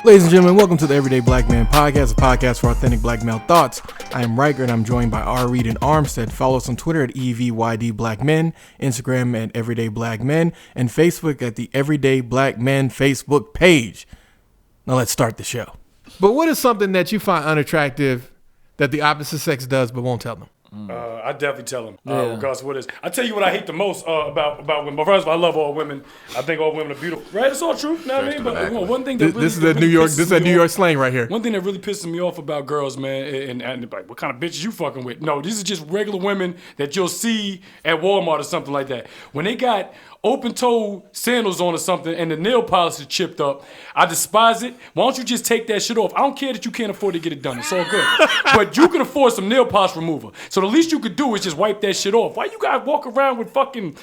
Ladies and gentlemen, welcome to the Everyday Black Man Podcast, a podcast for authentic black male thoughts. I am Riker, and I'm joined by R. Reed and Armstead. Follow us on Twitter at EVYD Black Men, Instagram at Everyday Black Men, and Facebook at the Everyday Black Men Facebook page. Now let's start the show. But what is something that you find unattractive that the opposite sex does but won't tell them? I definitely tell them, regardless of what it is. I tell you what I hate the most about women. But first of all, I love all women. I think all women are beautiful. Right? It's all true. You know what I mean? But one thing that really, this is that New York slang right here. One thing that really pisses me off about girls, man, and like, what kind of bitches you fucking with? No, these are just regular women that you'll see at Walmart or something like that. When they got open-toe sandals on or something and the nail polish is chipped up, I despise it. Why don't you just take that shit off? I don't care that you can't afford to get it done. It's all good. But you can afford some nail polish remover. So the least you could do is just wipe that shit off. Why you guys walk around with fucking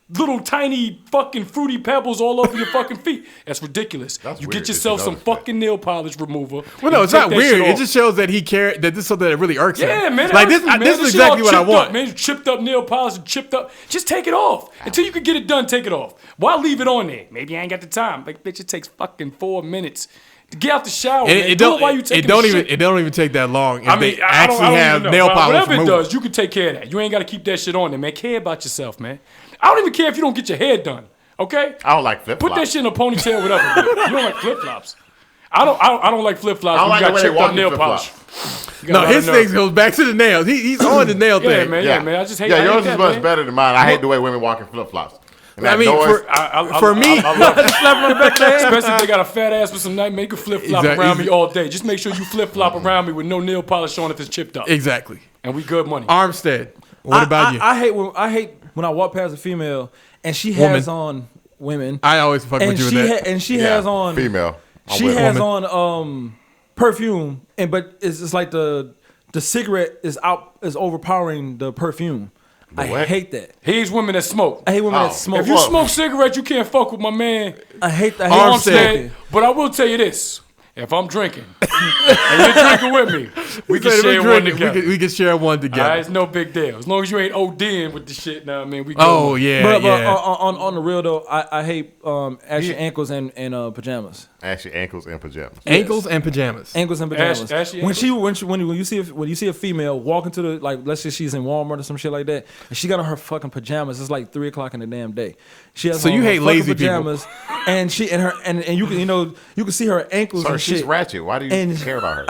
little tiny fucking fruity pebbles all over your fucking feet? That's ridiculous. You get yourself some fucking nail polish remover. Well, no, it's not weird. It just shows that he cared, that this is something that really irks him. Yeah, man. Like this is exactly what I want. Up, man, chipped up nail polish and chipped up. Just take it off. Until you can get it done, take it off. Why leave it on there? Maybe I ain't got the time. Like, bitch, it takes fucking 4 minutes to get out the shower. It don't even take that long. I mean, I don't have nail polish. Whatever it does, you can take care of that. You ain't got to keep that shit on there, man. Care about yourself, man. I don't even care if you don't get your hair done. Okay? I don't like flip-flops. Put that shit in a ponytail, whatever. You don't like flip-flops. I don't like flip-flops. I don't like when the way you got they walk nail flip-flops. polish. No, his thing goes back to the nails. He's on the nail thing. Yeah, man. I just hate. Yeah, yours is much man. better than mine. I hate the way women walk in flip-flops. I mean, for me, I love it. Especially if they got a fat ass with some night, make a flip-flop around me all day. Just make sure you flip-flop around me with no nail polish on if it's chipped up. Exactly. And we good money. Armstead, what about you? I hate when I walk past a female and she has on women. I always fuck with you with that. And she has on female. She has on perfume, but it's just like the cigarette is overpowering the perfume. I hate that. He's women that smoke. I hate women that smoke. If you smoke cigarettes, you can't fuck with my man. I hate that. Armstead. But I will tell you this. If I'm drinking and you're drinking with me, we can share one together. We can share one together. It's no big deal. As long as you ain't ODing with the shit now, man, we go. Oh, yeah, but yeah. On the real, though, I hate ashy ankles and pajamas. Ashy ankles and pajamas. Ankles and pajamas. Ankles and pajamas. Ashy when you see a female walk into the, like, let's say she's in Walmart or some shit like that, and she got on her fucking pajamas. It's like 3:00 in the damn day. She has so you hate lazy pajamas, people. and she and you can you can see her ankles. Sorry, and she's shit. ratchet. Why do you care about her?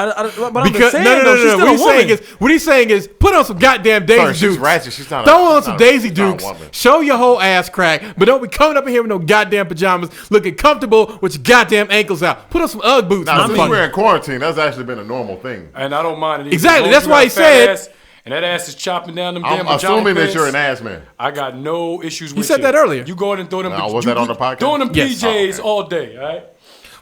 But because, I'm saying, no. What he's saying is put on some goddamn Daisy Dukes. She's ratchet. She's not. Throw on some Daisy Dukes. Show your whole ass crack, but don't be coming up in here with no goddamn pajamas, looking comfortable with your goddamn ankles out. Put on some UGG boots. Now, since we're in quarantine, that's actually been a normal thing. And I don't mind it either. Exactly. That's why he said. And that ass is chopping down them damn I'm assuming pants. that you're an ass man. I got no issues with you. He said that earlier. You go ahead and throw them. Was that on the podcast? Throwing them Yes. PJs all day, all right?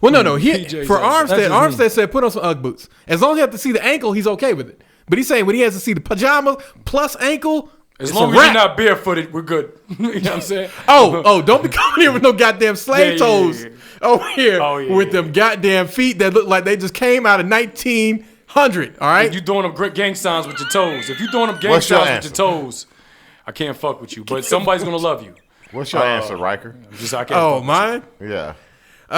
Well, no. PJs For Armstead, Armstead Armstead said put on some UGG boots. As long as you have to see the ankle, he's okay with it. But he's saying when he has to see the pajamas plus ankle, as long as you're not barefooted, we're good. You know what I'm saying? Don't be coming here with no goddamn slave toes over here with them goddamn feet that look like they just came out of 1900. All right, you doing them great gang signs with your toes. If you doing them gang signs with your toes, I can't fuck with you. But somebody's gonna love you. What's your answer, Riker? Mine? Yeah.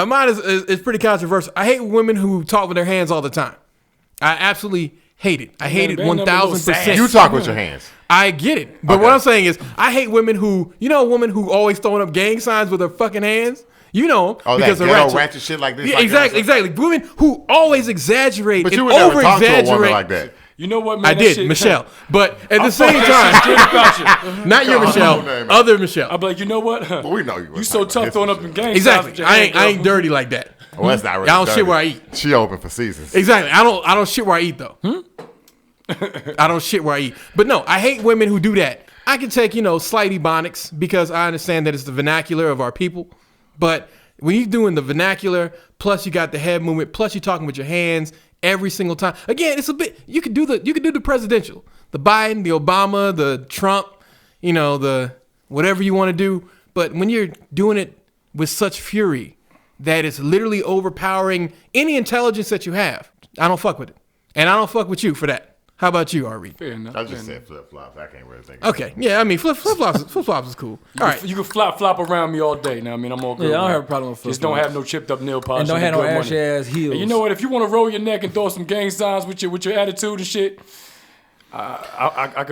Mine is pretty controversial. I hate women who talk with their hands all the time. I absolutely hate it. I hate it 1,000%. You talk with your hands. I get it. But what I'm saying is I hate women who, a woman who always throwing up gang signs with her fucking hands. You know, because of ratchet shit like this. Yeah, exactly. Women who always exaggerate but and you would never talk to a woman like that. You know what, man? I did, Michelle. But at the same time, not your Michelle, other Michelle. I'll be like, you know what? But we know you. You so tough throwing up in gang. Exactly. I ain't dirty like that. Well, that's not really. I don't shit where I eat. She open for seasons. Exactly. I don't shit where I eat though. I don't shit where I eat. But no, I hate women who do that. I can take, slight ebonics because I understand that it's the vernacular of our people. But when you're doing the vernacular, plus you got the head movement, plus you're talking with your hands every single time. Again, it's a bit. You could do the presidential, the Biden, the Obama, the Trump, the whatever you want to do. But when you're doing it with such fury that it's literally overpowering any intelligence that you have, I don't fuck with it, and I don't fuck with you for that. How about you, Ari? Fair enough. I just said flip flops. I can't really think. Okay, yeah, I mean flip flops is cool. All right, You can flop around me all day. Now, I mean, I'm all good. Yeah, I don't with have a that. problem with Just don't flip-flops. have no chipped up nail polish. And don't have no good ashy money. ass heels. And you know what? If you want to roll your neck and throw some gang signs with your attitude and shit, I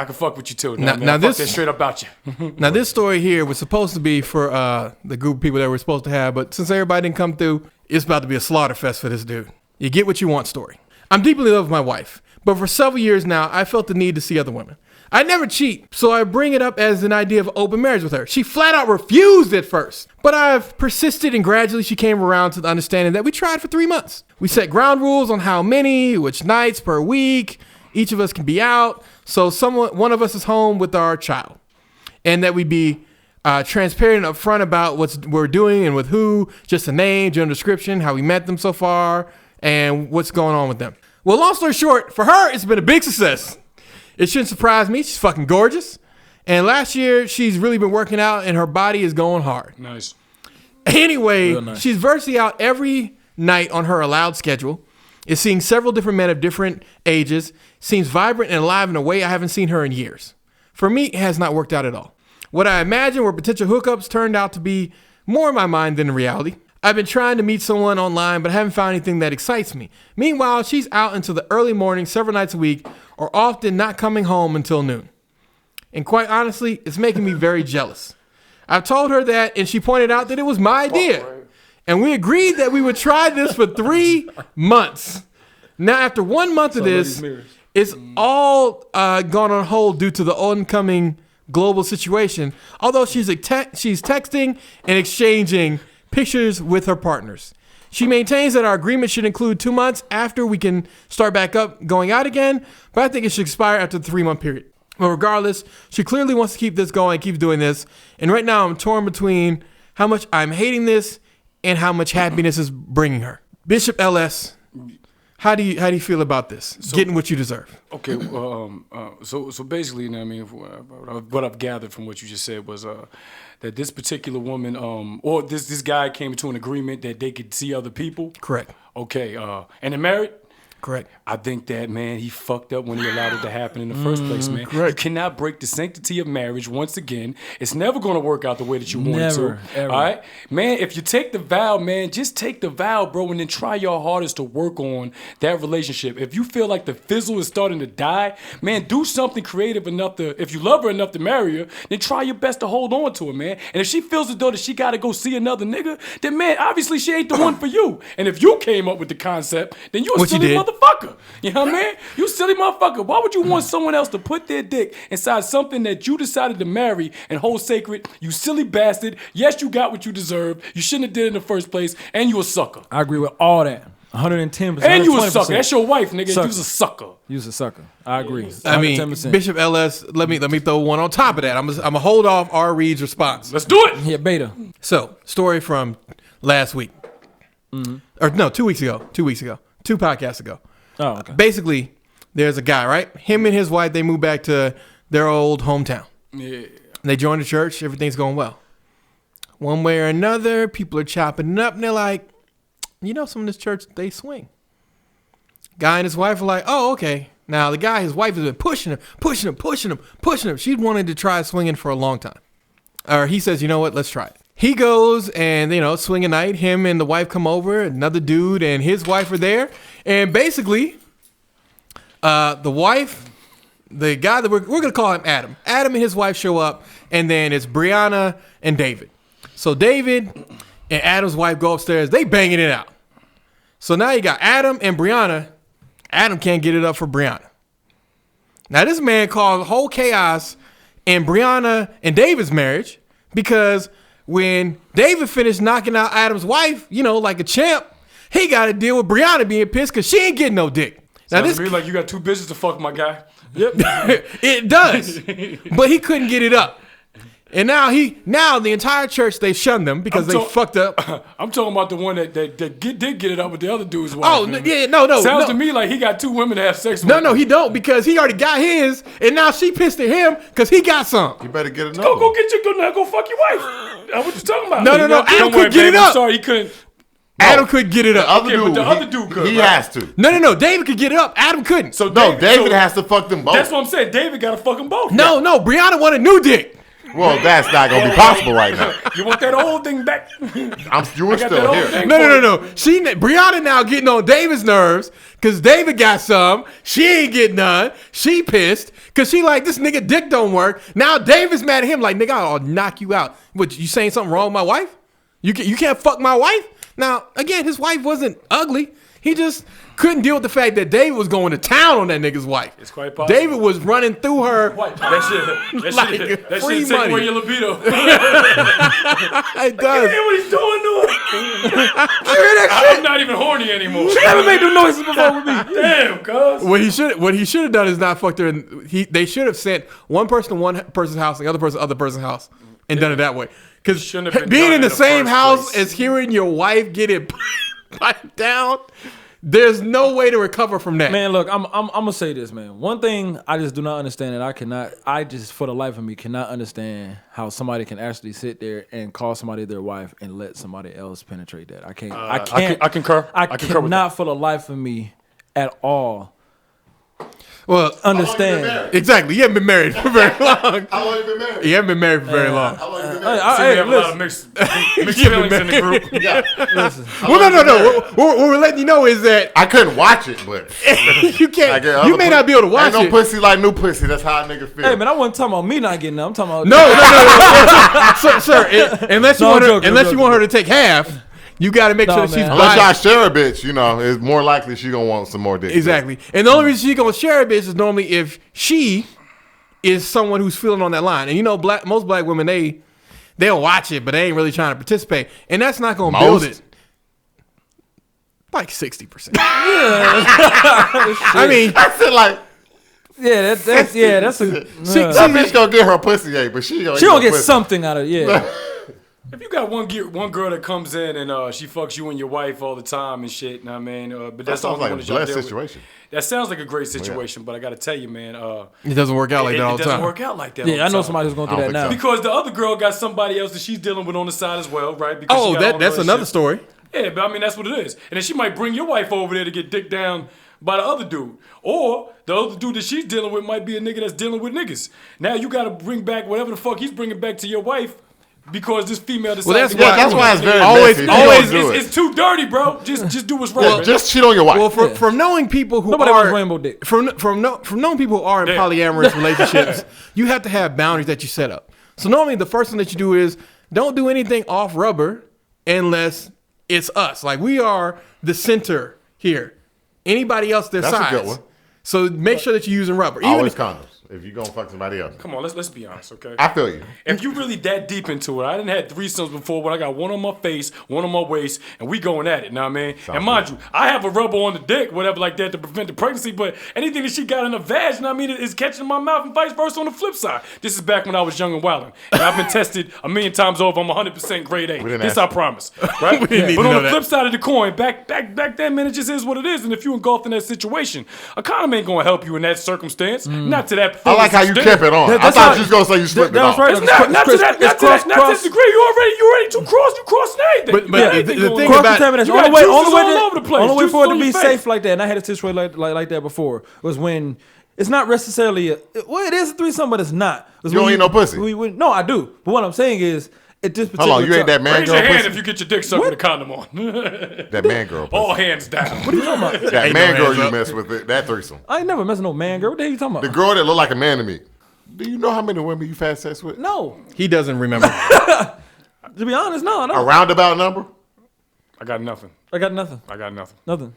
could fuck with you too. Now Now fuck this- that straight about you. now this story here was supposed to be for the group of people that we're supposed to have, but since everybody didn't come through, it's about to be a slaughter fest for this dude. You get what you want story. I'm deeply in love with my wife, but for several years now, I felt the need to see other women. I never cheat, so I bring it up as an idea of open marriage with her. She flat out refused at first, but I've persisted and gradually she came around to the understanding that we tried for 3 months. We set ground rules on how many, which nights per week each of us can be out, so one of us is home with our child, and that we be transparent and upfront about what we're doing and with who, just a name, general description, how we met them so far, and what's going on with them. Well, long story short, for her, it's been a big success. It shouldn't surprise me. She's fucking gorgeous. And last year, she's really been working out and her body is going hard. Nice. Anyway, Real nice. she's virtually out every night on her allowed schedule, is seeing several different men of different ages, seems vibrant and alive in a way I haven't seen her in years. For me, it has not worked out at all. What I imagined were potential hookups turned out to be more in my mind than in reality. I've been trying to meet someone online, but haven't found anything that excites me. Meanwhile, she's out into the early morning several nights a week, or often not coming home until noon. And quite honestly, it's making me very jealous. I've told her that, and she pointed out that it was my idea. And we agreed that we would try this for 3 months. Now, after 1 month of this, it's all gone on hold due to the oncoming global situation. Although she's texting and exchanging pictures with her partners. She maintains that our agreement should include 2 months after we can start back up going out again, but I think it should expire after the 3-month period. But regardless, she clearly wants to keep this going, keep doing this. And right now I'm torn between how much I'm hating this and how much happiness is bringing her. Bishop LS, how do you feel about this? Getting what you deserve. Okay, so basically, you know, I mean, what I've gathered from what you just said was that this particular woman, or this guy came to an agreement that they could see other people. Correct. Okay, and they're married. Correct. I think that, man, he fucked up when he allowed it to happen in the first place, man. correct. You cannot break the sanctity of marriage once again. It's never going to work out the way that you want it Never, to. ever. All right? Man, if you take the vow, man, just take the vow, bro, and then try your hardest to work on that relationship. If you feel like the fizzle is starting to die, man, do something creative enough to, if you love her enough to marry her, then try your best to hold on to her, man. And if she feels as though that she got to go see another nigga, then, man, obviously she ain't the one for you. And if you came up with the concept, then you a What you silly did. motherfucker. You know what I mean? You silly motherfucker. Why would you want someone else to put their dick inside something that you decided to marry and hold sacred? You silly bastard. Yes, you got what you deserved. You shouldn't have did it in the first place. And you a sucker. I agree with all that. 110%. And you a 120%. sucker. That's your wife, nigga. Sucker. You's a sucker. You's a sucker. I agree. I mean, 110%. Bishop LS, let me throw one on top of that. I'm gonna hold off R. Reed's response. Let's do it. Yeah, beta. So, story from last week. Or no, 2 weeks ago. 2 weeks ago. 2 podcasts ago. Oh, okay. Basically, there's a guy, right? Him and his wife, they moved back to their old hometown. Yeah. They joined the church. Everything's going well. One way or another, people are chopping it up, and they're like, you know, some of this church, they swing. Guy and his wife are like, oh, okay. Now, the guy, his wife has been pushing him. She wanted to try swinging for a long time. Or he says, you know what, let's try it. He goes and, you know, swing a night. Him and the wife come over. Another dude and his wife are there. And basically, the wife, the guy that we're going to call him Adam. Adam and his wife show up. And then it's Brianna and David. So David and Adam's wife go upstairs. They banging it out. So now you got Adam and Brianna. Adam can't get it up for Brianna. Now this man caused whole chaos in Brianna and David's marriage because when David finished knocking out Adam's wife, you know, like a champ, he got to deal with Brianna being pissed because she ain't getting no dick. Now Sounds this to me like you got 2 bitches to fuck, my guy. Yep. It does, but he couldn't get it up. And now the entire church, they shunned them because they fucked up. I'm talking about the one that did get it up with the other dude's wife. Oh, man. yeah, no. Sounds to me like he got 2 women to have sex with. No, he don't because he already got his, and now she pissed at him because he got some. You better get another. Go get your, go fuck your wife. That's what you talking about. No. Don't Adam worry, couldn't get babe, it I'm up. sorry, he couldn't. Adam couldn't get it up. Other Okay, but dude, the other dude could, He right? has to. No. David could get it up. Adam couldn't. So No, David so has to fuck them both. That's what I'm saying. David got to fuck them both. No. Brianna wanted new dick. Well, that's not gonna be possible right now. You want that old thing back? You were got that still old here. thing. No. Brianna now getting on David's nerves because David got some. She ain't getting none. She pissed because she like, this nigga dick don't work. Now David's mad at him like, nigga, I'll knock you out. What, you saying something wrong with my wife? You can't fuck my wife? Now, again, his wife wasn't ugly. He just couldn't deal with the fact that David was going to town on that nigga's wife. It's quite possible. David was running through her. That Like shit free take money. away your libido. It does. Hear what he's doing to her. I'm not even horny anymore. She never made them noises before with me. Damn, cuz. What he should have done is not fucked her. They should have sent one person to one person's house, and the other person's house, and done it that way. Because Shouldn't have been being done in the in the same first house place. as hearing your wife get it piped down, there's no way to recover from that. Man, look, I'm gonna say this, man. One thing I just do not understand, and I just for the life of me cannot understand how somebody can actually sit there and call somebody their wife and let somebody else penetrate that. I can't. I can't. I concur. I I concur with cannot for the life of me at all Well, understand. exactly. You haven't been married for very long. How long you been married? You haven't been married for very long. How long you been So married? we have a lot of mixed feelings in the group. Yeah. Listen, Well, no. What we're letting you know is that I couldn't watch it, but you can't. I get You other may pussy. not be able to watch Ain't no it. pussy like new pussy. That's how a nigga feel. hey man, I wasn't talking about me not getting. I'm talking about No. Sir, unless you No, want I'm her, joking, unless I'm you want her to take half, you got to make No, sure that she's man. Unless buying. y'all share a bitch, you know, it's more likely she gonna want some more dick. Exactly. And the only reason she's gonna share a bitch is normally if she is someone who's feeling on that line. And you know, most black women they'll watch it, but they ain't really trying to participate. And that's not gonna build Most? it. Like 60%. I mean, I said like, that's a. that bitch gonna get her pussy ate, but she gonna She eat gonna her get pussy. something out of it. Yeah. If you got one girl that comes in and she fucks you and your wife all the time and shit, know what I mean? But That that's the sounds only like one a that y'all blessed deal with. situation. That sounds like a great situation, but I gotta tell you, man, it doesn't work out like that all it the doesn't time. work out like that. all Yeah, I the know time. somebody who's gonna I do don't that think now. so. Because the other girl got somebody else that she's dealing with on the side as well, right? Because Oh, she got her own that's another relationship. story. Yeah, but I mean that's what it is. And then she might bring your wife over there to get dick down by the other dude. Or the other dude that she's dealing with might be a nigga that's dealing with niggas. Now you gotta bring back whatever the fuck he's bringing back to your wife because this female decided that's to why- get That's why it's very Always- messy. always- If you don't do it's too dirty, bro. Just do what's right. it. man. Just cheat on your wife. Well, from knowing people who Nobody are wants rainbow dick. from knowing people who are in Yeah. polyamorous relationships, you have to have boundaries that you set up. So normally the first thing that you do is don't do anything off rubber unless it's us. Like we are the center here. Anybody else their That's a size. good one. So make sure that you're using rubber. Even Always if- condoms. If you gonna fuck somebody else, Come on, let's be honest, okay? I feel you. If you really that deep into it, I didn't have threesomes before, but I got one on my face, one on my waist, and we going at it. Know what I mean? And mind you, I have a rubber on the dick, whatever like that, to prevent the pregnancy. But anything that she got in the vag, know what I mean, is catching in my mouth, and vice versa on the flip side. This is back when I was young and wilding, and I've been tested a million times over. I'm 100% grade A. didn't This ask I promise, right? We didn't need But to on know the that. flip side of the coin, back then, man, it just is what it is. And if you engulfed in that situation, a condom ain't gonna help you in that circumstance. Not to that. I like how you extent. kept it on. I That's thought how- you was gonna say you slipped it That's off. right. It's not to that degree. You already too cross. You crossing anything. But You got anything the going thing on. about- Cross-contamination. You got Only way, juices only way, all over the place. only way Juices for it on to be your face. safe like that, and I had a situation like that before, was when it's not necessarily it is a threesome, but it's not. You don't eat no pussy? No, I do. But what I'm saying is, at this particular Hold on, you ain't that man Raise girl your hand pussy? if you get your dick sucked with a condom on. That man girl pussy. All hands down. That Ain't man no girl hands you up. mess with, that threesome. I ain't never messing no man girl. What the hell you talking The about? girl that look like a man to me. Do you know how many women you've had sex with? No, he doesn't remember. to be honest, no. A roundabout number? I got nothing. I got nothing. Nothing.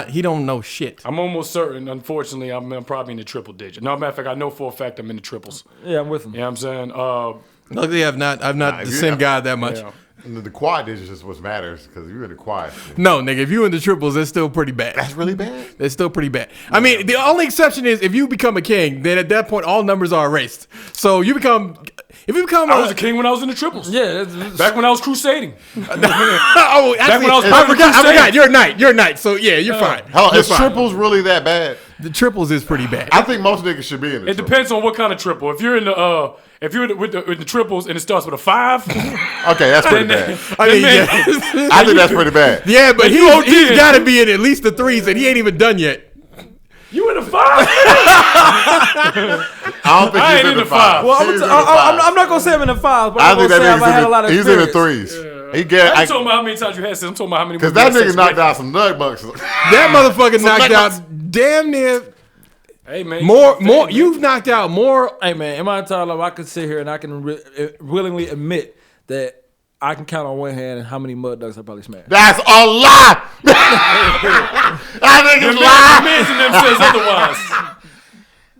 He don't know shit. I'm almost certain, unfortunately, I'm probably in the triple digit. No, matter of fact, I know for a fact I'm in the triples. Yeah, I'm with him. You know what I'm saying? Luckily, I've not the you- same guy that much. Yeah. The quad digits is what matters because you're in the quad. No, nigga, if you in the triples, that's still pretty bad. That's really bad. It's still pretty bad. I mean, the only exception is if you become a king, then at that point all numbers are erased. So if you become I was a king when I was in the triples. Yeah, Back when I was crusading. oh, actually, when I was I part of the crusade. forgot. You're a knight. So yeah, you're fine. Hell, You're is fine. triples really that bad? The triples is pretty bad. I think most niggas should be in it. It depends on what kind of triple. If you're in the with the triples and it starts with a 5, Okay, that's pretty bad. I mean, man- yeah. I think that's pretty bad. Yeah, but you he's OD'd. got to be in at least the 3s, and he ain't even done yet. you in a 5? I don't think I he's ain't in in the the 5. Well, I'm not gonna say I'm in the 5s, but I I'm think gonna say that I've had a lot nigga's of he's in the experience. 3s. He I get ain't talking about how many times you had sex. I'm talking about how many. because women that you had nigga sex knocked with. out some nut bucks. That motherfucker knocked out damn near Hey man, more. man. You've knocked out more. Hey man, in my entire life, I can sit here and I can willingly admit that I can count on one hand how many mud ducks I probably smashed. That's a lie. I think it's lie. Men's and them says otherwise.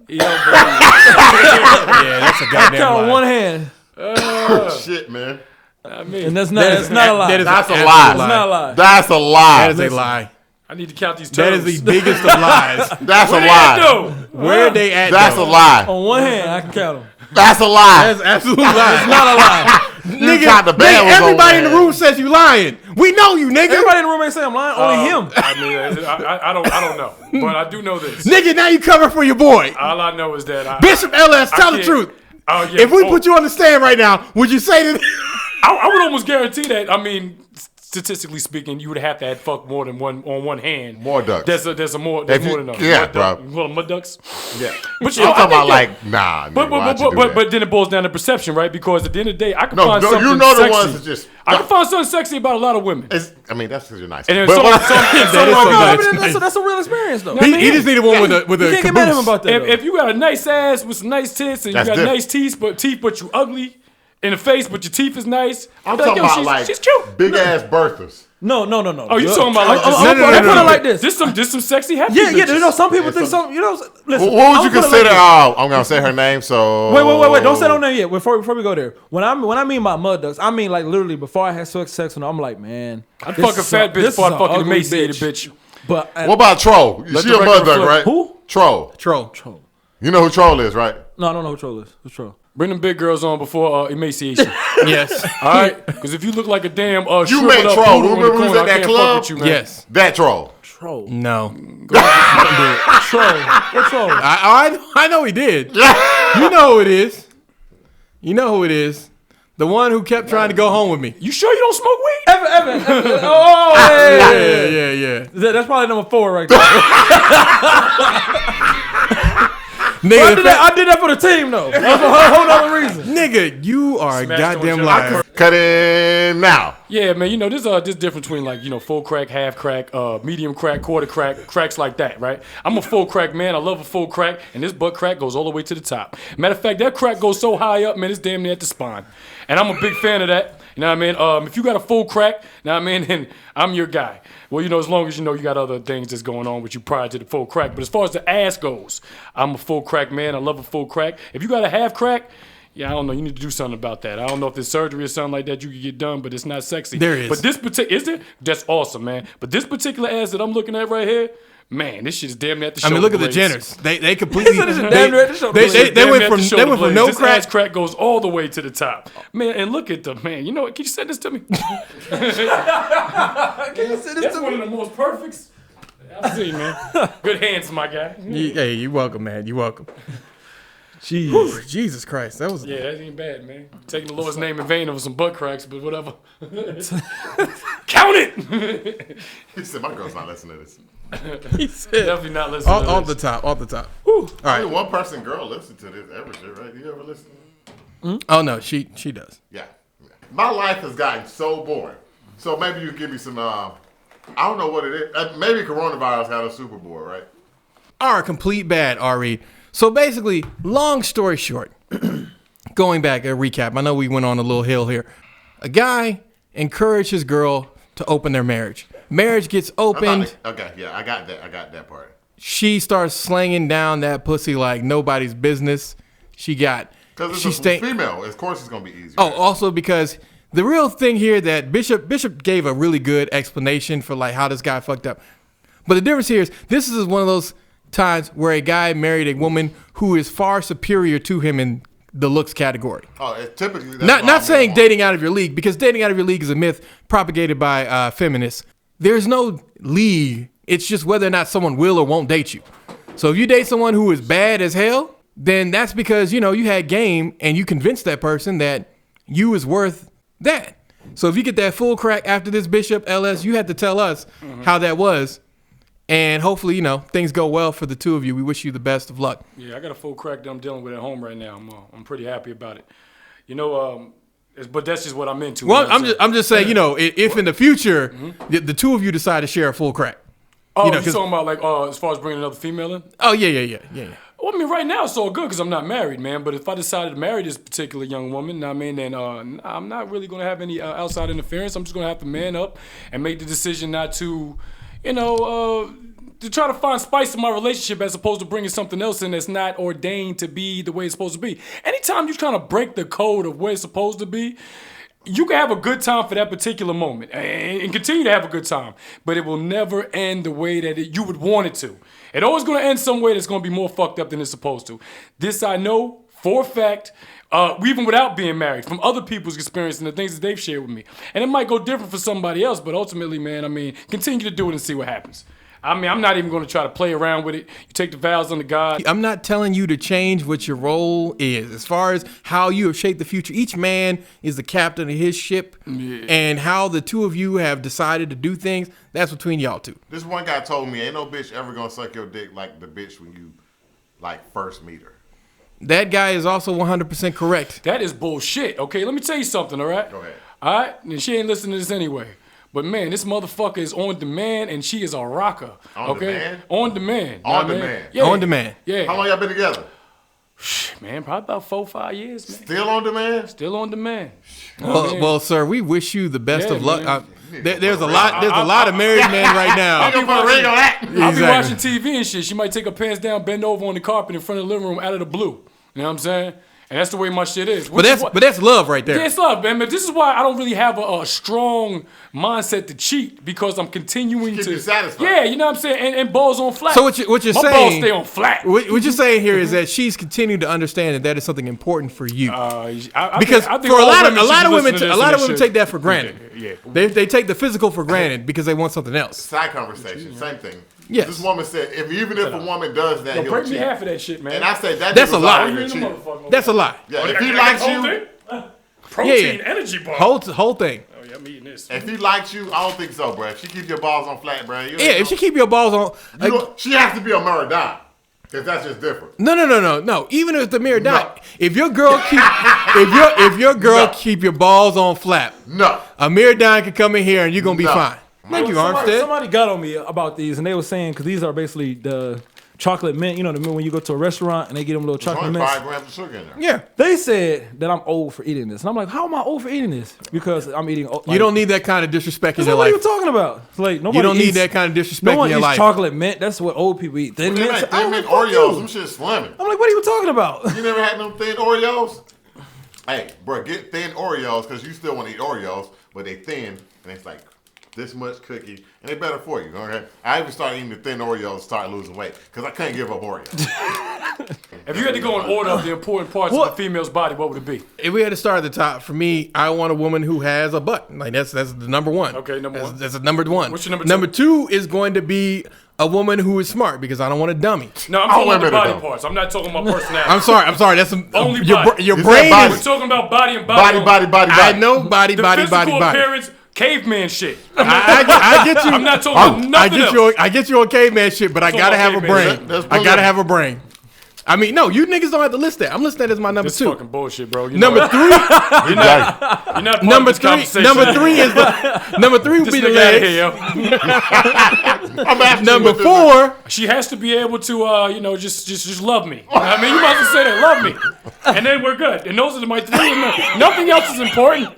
Yeah, that's a I goddamn count on lie. one hand, Shit, man. I mean, and that's not a lie. That is That's a an lie. absolute That's not a lie. That's a lie. That is a lie. I need to count these toes. That is the biggest of lies. That's a What lie. do? Where they at? That's a though? lie. On one hand, I can count them. That's a lie. That's absolute lie. It's not a lie. Nigga, count the bad ones everybody over in the room says you lying. We know you, nigga. Everybody in the room ain't saying I'm lying. Only him. I mean, I don't know, but I do know this. Nigga, now you cover for your boy. All I know is that Bishop LS, tell the can't- truth. Oh, yeah. If we put you on the stand right now, would you say that? I would almost guarantee that. I mean, statistically speaking, you would have to have fuck more than one on one hand. More ducks. There's more If you- than enough. yeah, mud duck. bro. You call them mud ducks? Yeah. But I'm I talking think about that- like, nah. But nigga, why'd you do that? but then it boils down to perception, right? Because at the end of the day, I can No, find no, something you know the sexy. ones that just- I can find something sexy about a lot of women. I mean, that's because you're nice. And then But some- what some- I'm- some- That is some- so I good. mean, that's a real experience though. He just needed one with a You can't get mad at him caboose. about that. though. If you got a nice ass with some nice tits and you That's got different. nice teeth, but you ugly in the face, but your teeth is nice. I'm I'd be talking yo, about she's cute. like big ass birthers. No. Oh, you talking about like I'm this? No, no, put no. it like this. This some sexy happy Yeah, bitches. you know, some people Yeah, think some- some. You know, listen. What would I'ma you put it like consider? this. Oh, I'm gonna say her name. So Wait. Don't say no name yet. Before we go there, when I mean by mud ducks, I mean like literally before I had sex with her, I'm like, man, I'd this fuck a is fat bitch this before is I a fucking ugly emaciated bitch. But What about Troll? Let She the a record mud duck, reflect. right? Who? Troll. Troll. You know who Troll is, right? No, I don't know who Troll is. Who's Troll? Bring them big girls on before emaciation. Yes. All right, because if you look like a damn You shriveled met up Troll. poodle in Remember the we was corner, at that I can't club? fuck with you, man. Yes. That Troll. Troll. No. Troll. What Troll? I know he did. You know who it is. You know who it is. The one who kept trying to go home with me. You sure you don't smoke weed? Evan. Oh, hey. Yeah. That's probably number 4 right there. Nigga, I did that for the team though. That's a whole other reason. nigga, you are a Smashed goddamn on liar. Cut in now. Yeah, man. You know, there's difference between like, you know, full crack, half crack, medium crack, quarter crack, cracks like that, right? I'm a full crack man. I love a full crack, and this butt crack goes all the way to the top. Matter of fact, that crack goes so high up, man, it's damn near at the spine. And I'm a big fan of that. You know what I mean? If you got a full crack, you know what I mean, then I'm your guy. Well, you know, as long as you know you got other things that's going on with you prior to the full crack. But as far as the ass goes, I'm a full crack man. I love a full crack. If you got a half crack, yeah, I don't know. You need to do something about that. I don't know if there's surgery or something like that you could get done, but it's not sexy. There is. But this particular, is it? That's awesome, man. But this particular ass that I'm looking at right here, man, this shit is damn near at the I shoulder mean, look at the blades. Jenners. They completely. This is damn near at the shoulder they blades. Damn went near at from the shoulder blades. no this crack. ass crack goes all the way to the top, man. And look at the man. You know what? Can you send this to me? That's one of the most perfects I've seen, man. Good hands, my guy. Hey, you welcome, man. You welcome. Jeez. Whew, Jesus Christ, that was. Yeah, that ain't bad, man. Taking the Lord's name in vain over some butt cracks, but whatever. Count it. He said, my girl's not listening to this. He said Definitely not listening to off this. the top, off the top. Only one person girl listen to this ever shit, right? You ever listen? Oh no, she does. Yeah. My life has gotten so boring. So maybe you give me some, I don't know what it is. Maybe coronavirus had a Super Bowl, right? All right, complete bad, Ari. So basically, long story short, going back a recap. I know we went on a little hill here. A guy encouraged his girl to open their marriage. Marriage gets opened. Okay, yeah, I got that part. She starts slanging down that pussy like nobody's business. She Because it's a female. Of course it's going to be easier. Oh, also because the real thing here that Bishop gave a really good explanation for like how this guy fucked up. But the difference here is this is one of those times where a guy married a woman who is far superior to him in the looks category. Oh, it's typically that's Not what I'm saying on. dating out of your league, because dating out of your league is a myth propagated by feminists. There's no league. It's just whether or not someone will or won't date you. So if you date someone who is bad as hell, then that's because, you know, you had game and you convinced that person that you is worth that. So if you get that full crack after this Bishop LS, you had to tell us how that was. And hopefully, you know, things go well for the two of you. We wish you the best of luck. Yeah, I got a full crack that I'm dealing with at home right now. I'm pretty happy about it. You know, but that's just what I'm into. Well, I'm just saying, you know, if in the future the two of you decide to share a full crack. Oh, you know, you talking about like as far as bringing another female in? Oh yeah. Well, I mean, right now it's all good because I'm not married, man. But if I decided to marry this particular young woman, I mean, then I'm not really going to have any outside interference. I'm just going to have to man up and make the decision not to, you know, to try to find spice in my relationship as opposed to bringing something else in that's not ordained to be the way it's supposed to be. Anytime you kind of break the code of where it's supposed to be, you can have a good time for that particular moment and continue to have a good time, but it will never end the way that you would want it to. It's always going to end some way that's going to be more fucked up than it's supposed to. This I know for a fact, even without being married, from other people's experience and the things that they've shared with me. And it might go different for somebody else, but ultimately, man, I mean, continue to do it and see what happens. I mean, I'm not even going to try to play around with it. You take the vows under God. I'm not telling you to change what your role is. As far as how you have shaped the future, each man is the captain of his ship. Yeah. And how the two of you have decided to do things, that's between y'all two. This one guy told me, ain't no bitch ever going to suck your dick like the bitch when you, like, first meet her. That guy is also 100% correct. That is bullshit. Okay, let me tell you something, all right? Go ahead. All right? And she ain't listening to this anyway. But man, this motherfucker is on demand and she is a rocker. On demand? On demand. On demand. Yeah. On demand. Yeah. How long y'all been together? Man, probably about 4-5 years, man. Still on demand? Still on demand. Well, sir, we wish you the best Yeah, of luck. man. There's a lot of married men right now. I'll be watching I'll be watching TV and shit. She might take her pants down, bend over on the carpet in front of the living room out of the blue. You know what I'm saying? And that's the way my shit is. But that's love right there. Yeah, it's love, man. But this is why I don't really have a strong mindset to cheat because I'm continuing Keep to you satisfied. Yeah, you know what I'm saying? And balls on flat. So what you're my saying? balls stay on flat. What you're saying here is that she's continuing to understand that is something important for you. Because I think for a all lot of women women take that for granted. Yeah. They take the physical for granted because they want something else. Side conversation, same thing. Yes. This woman said, even if a woman does that, he'll break me cheat. half of that shit, man. And I said, That's a lie. That's a lie. Yeah, if he likes you, Protein, energy bar. Whole thing. Oh yeah, I'm eating this. if he likes you, I don't think so, bro. If she keep your balls on flat, bro. Yeah, if she keep your balls on, she has to be a Maradona. Because that's just different. No. Even if the mirror died, if your girl keep your balls on flat, a mirror dime can come in here and you're gonna be fine. Thank you, Armstead. Somebody got on me about these, and they were saying because these are basically the chocolate mint. You know, the mint when you go to a restaurant and they get them little chocolate only mints. 5 grams of sugar in there. Yeah. They said that I'm old for eating this, and I'm like, how am I old for eating this? Because I'm eating. You don't need that kind of disrespect in your What are life. you talking about? It's like nobody. You don't need eats, that kind of disrespect no one in your eats life. chocolate mint. That's what old people eat. Thin mint. Thin mint Oreos, them shit slamming. I'm like, what are you talking about? You never had them thin Oreos? Hey, bro, get thin Oreos because you still want to eat Oreos, but they thin and it's like this much cookie, and they better for you. Okay, I even started eating the thin Oreos, start losing weight because I couldn't give up Oreos. If you had to go in order of the important parts of a female's body, what would it be? If we had to start at the top, for me, I want a woman who has a butt. Like that's the number one. Okay, number one. That's number one. What's your number two? Number two is going to be a woman who is smart because I don't want a dummy. No, I'm talking about the body parts. I'm not talking about personality. I'm sorry. That's only your You brain said body. We're is. talking about body and body. Body. I know body. The physical appearance, caveman shit. I get you. I'm not talking about nothing else. I get you on caveman shit, but I gotta have a caveman. brain. I gotta have a brain. I mean, no, you niggas don't have to list that. I'm listing that as my number This two. fucking bullshit, bro. You Number know three. You're not part of this conversation. Number three is the number three would This be the nigga out legs. here, yo. I'm asking Number you what four. She has to be able to, just love me. I mean, you might as well say that, love me, and then we're good. And those are my three. Nothing else is important.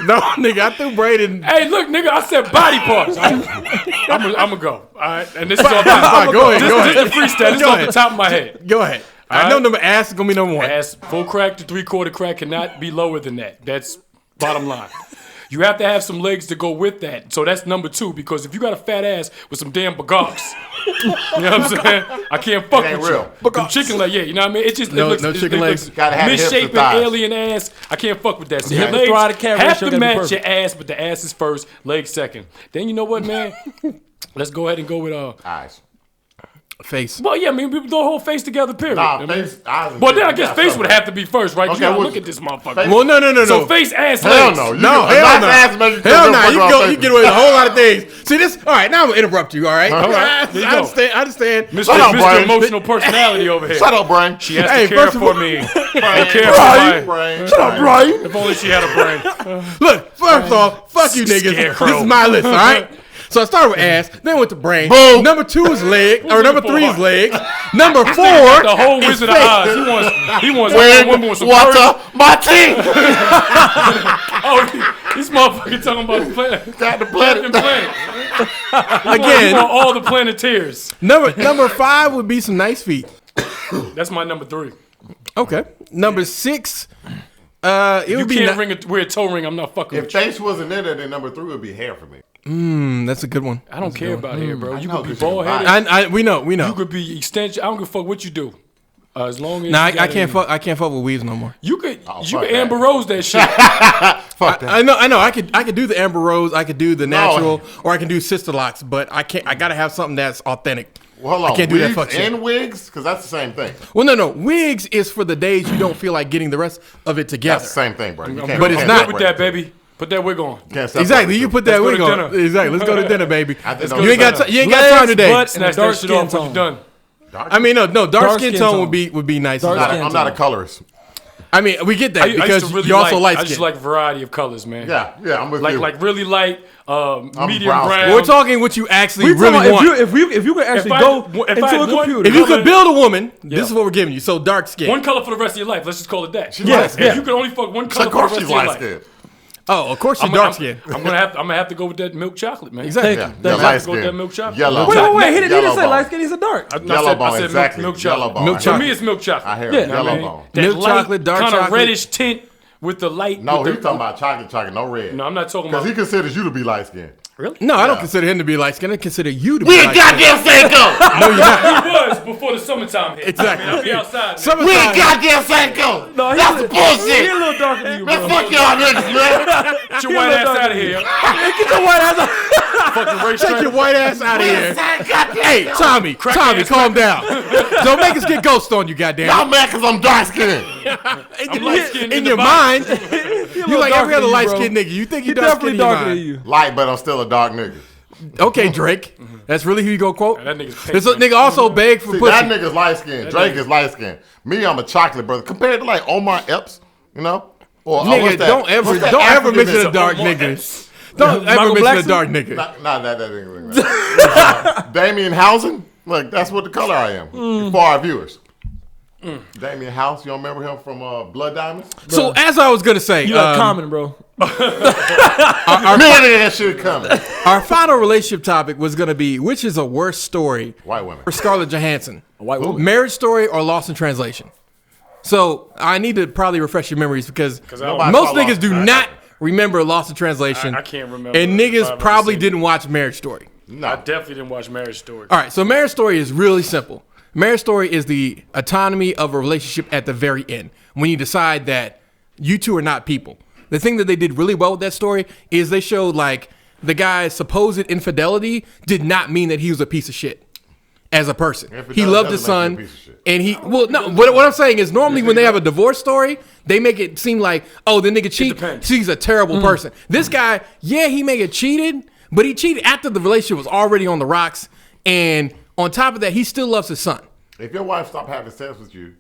No, nigga, I threw Braden. Hey, look, nigga, I said body parts. I'm gonna go. All right, and this is off the Fine, go ahead. This is the freestyle. This is off the top of my head. Go ahead. All I know right. number ass is gonna be number one. Ass, full crack to 3/4 crack cannot be lower than that. That's bottom line. You have to have some legs to go with that. So that's number two, because if you got a fat ass with some damn bagocks, you know what I'm saying? I can't fuck ain't with real. you. Them chicken leg, yeah, you know what I mean? It just No- it looks, no it chicken looks legs. Gotta have hips and misshapen thighs. alien ass. I can't fuck with that. So your have to throw out a legs cat have ratio, to gotta be match your perfect. ass, but the ass is first, legs second. Then you know what, man? Let's go ahead and go with Eyes. Face. Well, yeah, I mean, we throw the whole face together, period. Nah, I mean, face, eyes. and but then I shit. guess Yeah, face something. would have to be first, right? 'Cause Okay, you gotta well, look at this motherfucker. face- Well, no. So face, ass, Hell legs. no. No, A hell nice no. ass make you Hell feel no. good You about go. face. You get away with a whole lot of things. See this? All right, now I'm gonna interrupt you. All right. All right, there you go. I understand. Mr. Shut up, Mr. Brian. Emotional personality over here. Shut up, Brian. She has Hey, to care first of for all- me. And Brian. care for my. Brian. Shut up, Brian. If only she had a brain. Look, first off, fuck you niggas. Scarecrow. This is my list, all right? So I started with ass, then went to brain. Boom. Number 2 is leg, or number looking 3 for is leg. Number 4 The whole is Wizard of face. Oz. He wants Wind, woman with some water, my teeth. Oh, this motherfucker talking about the planet. Got the Captain planet. Planet. He Again, want all the Planeteers. number 5 would be some nice feet. That's my number 3. Okay. Number 6, it You would be. can't wear a toe ring. I'm not fucking If with you. face wasn't in it, then number 3 would be hair for me. That's a good one. I don't care about hair, bro. You know, could be 'cause you can bald buy headed. it. We know. You could be extension. I don't give a fuck what you do. As long as Nah, you I got can't a- fuck. I can't fuck with weaves no more. You could fuck that. Amber Rose that shit. Fuck that. I know. I could do the Amber Rose. I could do the natural, or I can do sister locks. But I can't. I gotta have something that's authentic. Well, hold on. I can't do that Wigs fuck shit. and wigs? Because that's the same thing. Well, no. Wigs is for the days you don't feel like getting the rest of it together. That's the same thing, bro. You I'm can't- But you it's can't not. good with separate that, the two. baby. Put that wig on. Can't separate Exactly. the You two. put that Let's wig go to on. dinner. Exactly. Let's go to dinner, baby. I think You ain't got. You ain't got time today. Legs, Snatch dark that shit off skin when you tone. done. I mean, no. Dark Dark skin skin tone tone. would be nice. Dark I'm not a colorist. I mean, we get that I used because to really you're also light I just skinned. like variety of colors, man. Yeah, I'm with you. Like really light, medium brown brown. skin. We're talking what you actually We really talking want. about if you could actually I- go if into I a had one- computer. If you color- could build a woman, Yeah. this is what we're giving you. So dark skin. One color for the rest of your life. Let's just call it that. Yes, If you could only fuck one color Of for the course rest she's of your light life. skinned. Oh, of course you're dark skin. I'm gonna have to go with that milk chocolate, man. Exactly. Yeah, Thank light you. Go with that skin. milk chocolate. Yellow. Wait. He didn't say bone. light skin. He said dark. I Yellow said bone, exactly. milk chocolate. Yellow bone. Milk I For chocolate. me, it's milk chocolate. I hear Yeah. it. Yellow bone. That Milk light, chocolate, dark kind of chocolate. reddish tint with the light. No, with he's the, talking about chocolate, no red. No, I'm not talking Because about. he considers you to be light skinned. Really? No, I don't Yeah. consider him to be light skinned. I consider you to be We light ain't skinned. goddamn Sanko! No, you're not. He was before the summertime hit. Exactly. I mean, I'll be outside. Man. Summertime- We ain't goddamn Sanko! No, That's the He a bullshit! little darker than you, Man, bro. fuck y'all niggas, man! Get your white ass out of here. Get your white ass out. Fucking race Take your white ass out of here. Goddamn. Hey, Tommy, calm down. Don't make us get ghost on you, goddamn. Y'all mad because I'm dark skinned. I'm light skinned In in your the body. mind, you like every other light skinned nigga. You think He you're dark definitely skinned darker than in your you. mind. Light, but I'm still a dark nigga. Okay, Drake. That's really who you gonna quote? That nigga's pink, This man. nigga also begged for See, pussy. that nigga's light skinned. Drake nigga- is light skinned. Me, I'm a chocolate brother. Compared to like Omar Epps, you know? Or Nigga, what's that? don't ever What's that mention African a dark Omar nigga. Epps. Don't ever Michael mention a Blackson? dark nigga. Not that nigga. Damien Housen? Look, that's what the color I am. For our viewers. Damien House, you don't remember him from Blood Diamonds? So as I was gonna say, You like Common, bro. Man, that shit coming. our final relationship topic was gonna be which is a worse story White women. for Scarlett Johansson, A white woman. Marriage Story or Lost in Translation. So I need to probably refresh your memories because Nobody most saw niggas Lost do in not remember Lost in Translation. I can't remember And if niggas I've probably ever seen didn't watch Marriage Story. I No. definitely didn't watch Marriage Story. All right, so Marriage Story is really simple. Marriage Story is the autonomy of a relationship at the very end when you decide that you two are not people. The thing that they did really well with that story is they showed like the guy's supposed infidelity did not mean that he was a piece of shit as a person. He Infidelity loved his doesn't make son you a piece of shit. and he well no what I'm saying is normally when they have a divorce story they make it seem like oh the nigga cheat depends. he's a terrible person. This guy he may have cheated but he cheated after the relationship was already on the rocks and on top of that he still loves his son. If your wife stopped having sex with you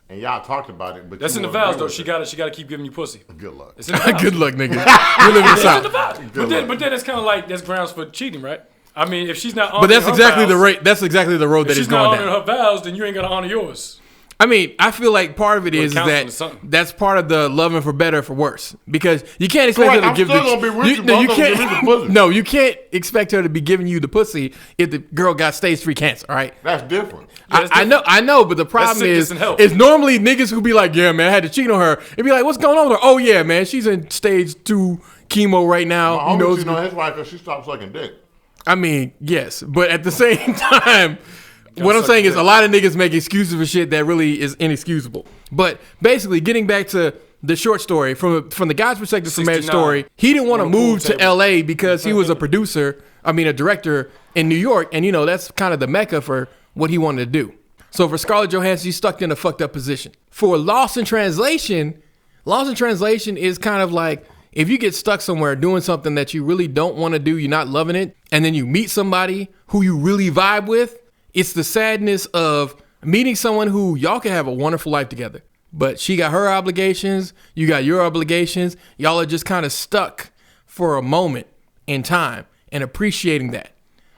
and y'all talked about it, but That's you in the wasn't vows doing though. She it, got to keep giving you pussy. good luck. It's in the vows. Good luck, nigga. You're living in the It's in South. the vows. luck. But then it's kind of like that's grounds for cheating, right? I mean, if she's not But honoring that's her exactly the vows, rate. That's exactly the road that If he's she's not going honoring down. her vows, then you ain't got to honor yours. I mean, I feel like part of it is counseling that is something. that's part of the loving for better or for worse because you can't expect Right, her to I'm give still the gonna be with you, no, but you I'm gonna give you the can't pussy. no you can't expect her to be giving you the pussy if the girl got stage 3 cancer. All right. That's different. Yeah, that's I know, but the problem sickness is, and health. is normally niggas who be like, yeah, man, I had to cheat on her. It'd be like, what's going on with her? Oh yeah, man, she's in stage 2 chemo right now. My You homie know, cheated on his wife because she stopped sucking dick. I mean, yes, but at the same time, what I'm suck saying is dick. a lot of niggas make excuses for shit that really is inexcusable. But basically, getting back to the short story from the guy's perspective from Marriage 69. Story, he didn't want to On the pool move to table. LA because he was a producer. I mean, a director in New York, and you know that's kind of the mecca for what he wanted to do. So for Scarlett Johansson, she's stuck in a fucked up position. For Lost in Translation is kind of like if you get stuck somewhere doing something that you really don't want to do, you're not loving it, and then you meet somebody who you really vibe with, it's the sadness of meeting someone who y'all can have a wonderful life together. But she got her obligations, you got your obligations, y'all are just kind of stuck for a moment in time and appreciating that.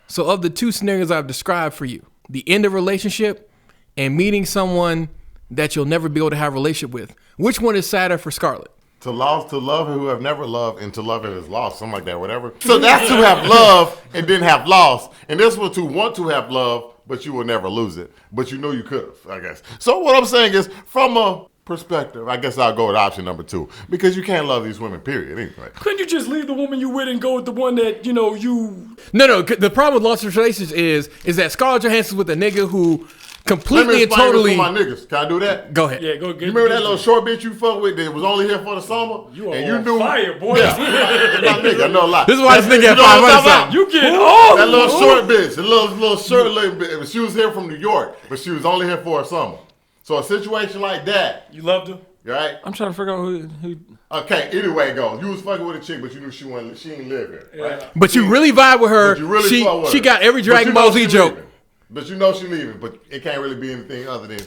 So of the two scenarios I've described for you, the end of a relationship and meeting someone that you'll never be able to have a relationship with, which one is sadder for Scarlett? To love who have never loved, and to love who has lost, something like that, whatever. So that's to have love and then have lost. And this was to want to have love, but you will never lose it. But you know you could have, I guess. So what I'm saying is, from a perspective, I guess I'll go with option number 2. Because you can't love these women, period. Anyway. Couldn't you just leave the woman you with and go with the one that, you know, you... No. The problem with Lost in Translation is that Scarlett Johansson's with a nigga who completely and totally... Let me explain this to my niggas. Can I do that? Go ahead. Yeah, go get You remember that little short bitch you fucked with that was only here for the summer? You are and on fire, boy. Yeah. My nigga, I know a lot. This is why this nigga had You know what I'm 500 talking about? You get all That little short bitch, the little short little bitch. She was here from New York, but she was only here for a summer. So a situation like that, You loved her? right? I'm trying to figure out who. Okay, anyway it goes. You was fucking with a chick, but you knew she ain't live here, right? But you really vibe with her. But you really fuck with she her. got every But Dragon you know Ball Z she joke. leaving. But you know she leaving, but it can't really be anything other than...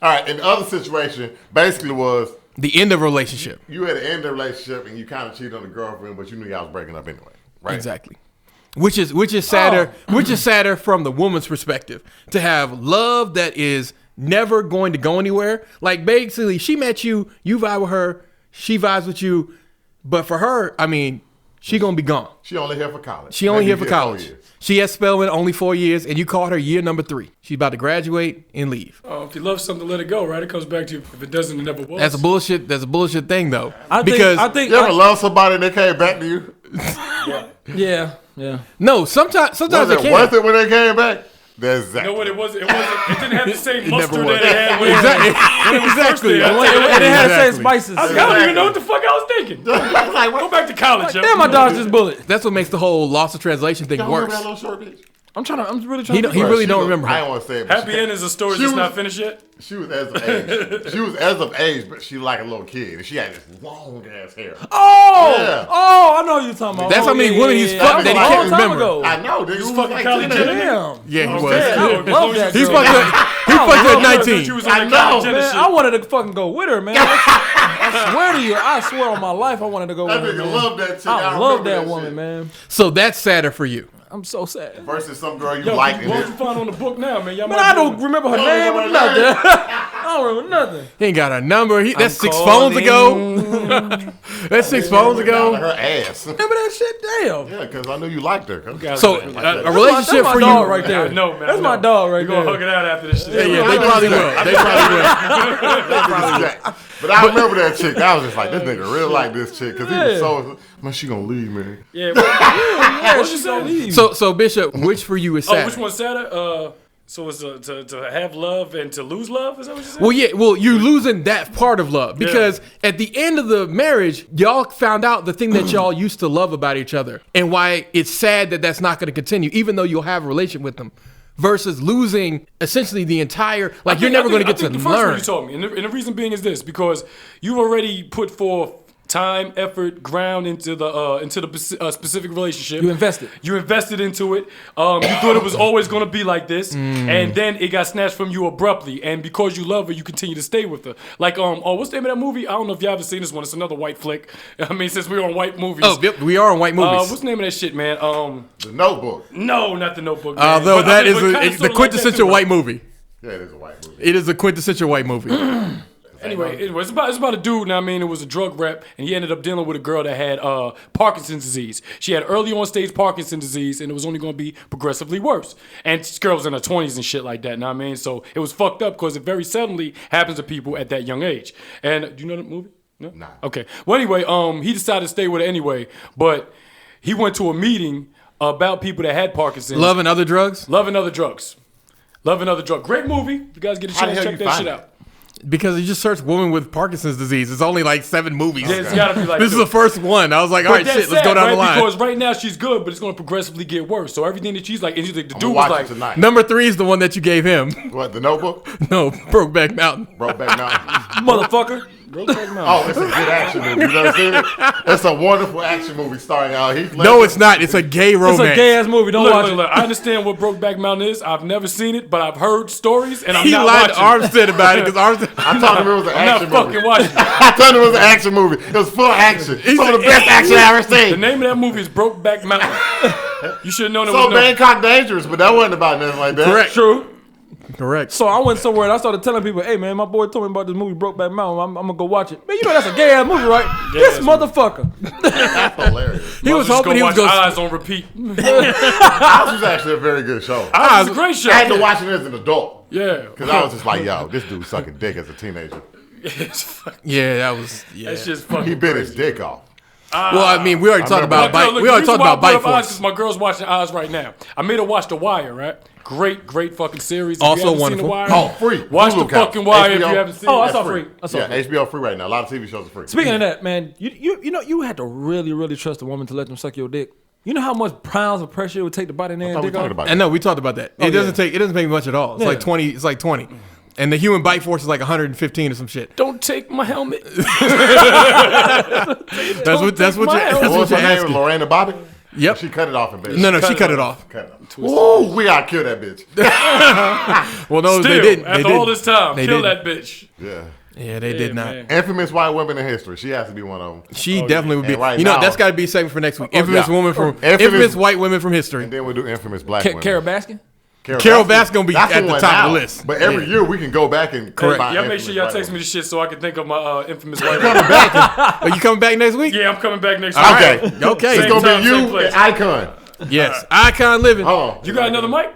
All right, and the other situation basically was... The end of a relationship. You had to end the relationship and you kind of cheated on the girlfriend, but you knew y'all was breaking up anyway, right? Exactly. Which is sadder. Which is sadder from the woman's perspective, to have love that is never going to go anywhere. Like basically, she met you, you vibe with her, she vibes with you, but for her, I mean, she gonna be gone. She only here for college. She only Maybe here for 4 college. years. She has Spelman only 4 years, and you called her year number 3. She's about to graduate and leave. Oh, if you love something, let it go, right? It comes back to you. If it doesn't, it never was. That's a bullshit. That's a bullshit thing, though. I think. You ever love somebody and they came back to you? Yeah. No, sometimes Was they it can't. worth it when they came back? That's exactly. You know what it was? It didn't have the same It muster never was. that it had when Exactly. it was first Exactly. there. And it had the same Exactly. spices. I don't even know what the fuck I was thinking. Go back to college, yo. Damn, I dodged this bullet. That's what makes the whole loss of translation thing Y'all remember worse. that little short bitch? I'm really trying to. He really don't remember I her. don't want to say it. But Happy End is a story She that's was- not finished yet. she was as of age. She was as of age, but she like a little kid, and she had this long ass hair. Oh, Yeah. I know what you're talking about. That's how many women he's fucked That that he was a can't long time remember. ago. I know, dude. was You fucking like Kylie 10. Jenner. Damn. Yeah, he Okay. was. I love that He's girl. fucked at She 19. was on I that know, Kylie Jenner Man, shit. I wanted to fucking go with her, man. I swear to you, I swear on my life, I wanted to go That with her. nigga Man. love that chick. I love remember that woman, shit. man. So that's sadder for you. I'm so sad. Versus some girl you Yo, like. what you find on the book now, man? Y'all Man, might I be don't able- remember her Oh, name remember or her nothing. name? I don't remember nothing. He ain't got a number. That's 6 calling. phones ago. That's 6 phones Down ago. her ass. Remember that shit? Damn. Yeah, because I knew you liked her. guys So like a relationship That's my for dog you. right there. I know, man. That's my dog right We're going to there. hug it out after this shit. Yeah, they probably will. They probably will. But I remember that chick. I was just like, this nigga really like this chick because he was Yeah. so. Man, she gonna leave, man. Yeah, but, Yeah, What she you gonna say? leave. So Bishop, which for you is sadder? which one's sadder? So it's to have love and to lose love? Is that what you said? Well, yeah. Well, you're losing that part of love because at the end of the marriage, y'all found out the thing that y'all used to love about each other and why it's sad that that's not going to continue, even though you'll have a relationship with them. Versus losing essentially the entire, like you're never going to get to the first one learn. you told me, and the reason being is this: because you already put forth time, effort, ground into the specific relationship. You invested. You invested into it. You thought it was always going to be like this, and then it got snatched from you abruptly. And because you love her, you continue to stay with her. Like, what's the name of that movie? I don't know if y'all ever seen this one. It's another white flick. I mean, since we're on white movies. Oh, yep, we are on white movies. What's the name of that shit, man? The Notebook. No, not The Notebook. Man. Although But, that I mean, is but kinda the sorta quintessential like that too, white movie. Yeah, it is a white movie. It is a quintessential white movie. Anyway, it's about a dude. Now, I mean, it was a drug rep, and he ended up dealing with a girl that had Parkinson's disease. She had early on stage Parkinson's disease, and it was only going to be progressively worse. And this girl was in her 20s and shit like that. Know what I mean? So it was fucked up because it very seldomly happens to people at that young age. And do you know that movie? No. Nah. Okay. Well, anyway, he decided to stay with her anyway, but he went to a meeting about people that had Parkinson's. Love and Other Drugs. Love and Other Drugs. Love and Other Drugs. Great movie. If you guys get a How the chance, hell check you that find shit it? out. Because you just search woman with Parkinson's disease. It's only like 7 movies. Yeah, it's gotta be like this is the first one. I was like, all right, shit, let's go down the line. Because right now she's good, but it's going to progressively get worse. So everything that she's like, and the dude was like, tonight. Number 3 is the one that you gave him. What, The Notebook? No, Brokeback Mountain. Brokeback Mountain. Motherfucker. Oh, it's a good action movie. You never seen it? It's a wonderful action movie starring Heath Ledger. No, it's not. It's a gay romance. It's a gay ass movie. Don't watch it. Look, I understand what Brokeback Mountain is. I've never seen it, but I've heard stories, and I'm He not lied to watching. Armstead about it because Armstead. I told him it was an I'm not action fucking movie. watching it. I told him it was an action movie. It was full of action. Some of the best action I ever The seen. name of that movie is Brokeback Mountain. You should have known it So was no. Bangkok Dangerous, but that wasn't about nothing like that. Correct. True. Correct. So I went somewhere and I started telling people, hey man, my boy told me about this movie Brokeback Mountain. I'm gonna go watch it. Man, you know that's a gay ass movie, right? This motherfucker. That's hilarious. He was hoping he was going going to Eyes on repeat. Oz was actually a very good show. Eyes is a great show. I had to watch it as an adult. Yeah. Because I was just like, yo, this dude's sucking dick as a teenager. It's fucking, Yeah, that was. Yeah. that shit's fucking. He bit his dick off. Well, I mean, we already talked about remember. bite. We already talked about bite because force. my girl's watching Oz right now. I made her watch The Wire, right? Great fucking series. If Also you haven't wonderful. Seen The Wire, Oh, free. Watch Hulu The fucking Wire if you HBO. haven't seen Oh, it. I saw That's free. I saw Yeah, free. HBO free right now. A lot of TV shows are free. Speaking of that, man, you know you had to really trust a woman to let them suck your dick. You know how much pounds of pressure it would take to bite in there I and thought we dick talked off? about And no, we talked about that. It doesn't yeah. take. It doesn't take much at all. It's Yeah. like 20. It's like 20. And the human bite force is like 115 or some shit. Don't take my helmet. That's what. That's what. my That's helmet. What what was you're her name? asking. Lorena Bobbitt? Yep. She cut it off in bed. No, she Cut cut it it off. off. Cut it off. Ooh, we gotta kill that bitch. Well, no, Still, they didn't. They after didn't. all this time, They kill didn't. that bitch. Yeah. Yeah, they did not. man. Infamous white women in history. She has to be one of them. She definitely would be. And right you know, now- that's got to be a segment for next week. Infamous yeah. woman from Infamous- infamous white women from history. And then we'll do infamous black Ca- women. Carol Baskin? Carol Baskin gonna be That's at the one top of now. the list. But every Yeah. year we can go back and Correct. find Y'all make infamous sure y'all white text me women. the shit so I can think of my infamous white. Are you coming back next week? Yeah, I'm coming back next All week. right. Okay. Okay. It's Same gonna time, be same you place. and Icon. Yes. Icon living. Hold on. You got another mic?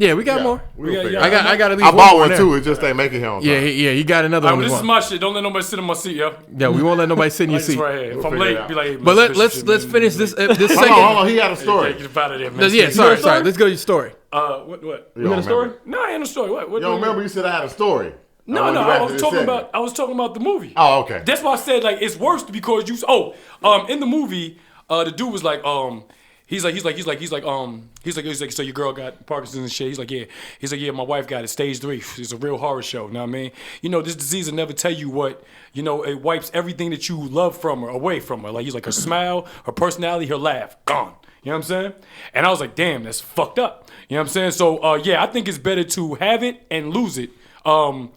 Yeah, we got more. We'll got- figure yeah. it out. I got at least I bought more one there. too. It just ain't make it here on Yeah, time. he got another All one. right, as well, this well. is my shit. Don't let nobody sit in my seat, yo. Yeah, we won't let nobody sit in your Like this seat. right here. If I'm figure it late, out. be like, But let's finish this Hold second. on. He had a story. Get out of there, man. Yeah, sorry. story? Let's go to your story. What? You got a don't story? remember. No, I ain't a story. What? You don't remember? You said I had a story. No, wanna no. do I after was this talking segment. about. I was talking about the movie. Oh, okay. That's why I said like it's worse because you. In the movie, the dude was like, he's like, so your girl got Parkinson's and shit. He's like, yeah, my wife got it, stage 3. It's a real horror show. You know what I mean? You know, this disease will never tell you what. You know, it wipes everything that you love from her away from her. Like he's like her smile, her personality, her laugh, gone. You know what I'm saying? And I was like, damn, that's fucked up. You know what I'm saying? So yeah, I think it's better to have it and lose it, and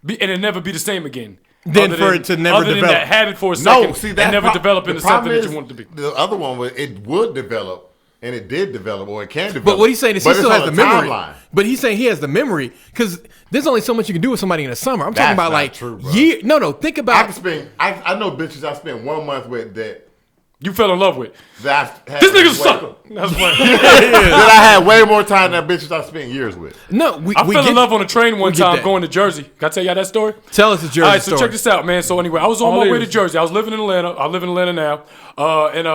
it never be the same again. Than Other for it to never other develop. than that, have it for a second No, see and that never develop into something that you want it to be. The other one was it would develop, and it did develop, or it can develop. But what he's saying is he But still it's has on the a memory. timeline. But he's saying he has the memory because there's only so much you can do with somebody in the summer. I'm talking That's about not like true, bro. year. No. Think I about. can spend. I know bitches I spent 1 month with that. You fell in love with. That I had This nigga's a way- sucker. That's funny. That I had way more time than bitches I spent years with. No, we I fell get- in love on a train one we get time that. going to Jersey. Can I tell y'all that story? Tell us the Jersey All right, so story. check this out, man. So anyway, I was on All my way to ears. Jersey. I was living in Atlanta. I live in Atlanta now. And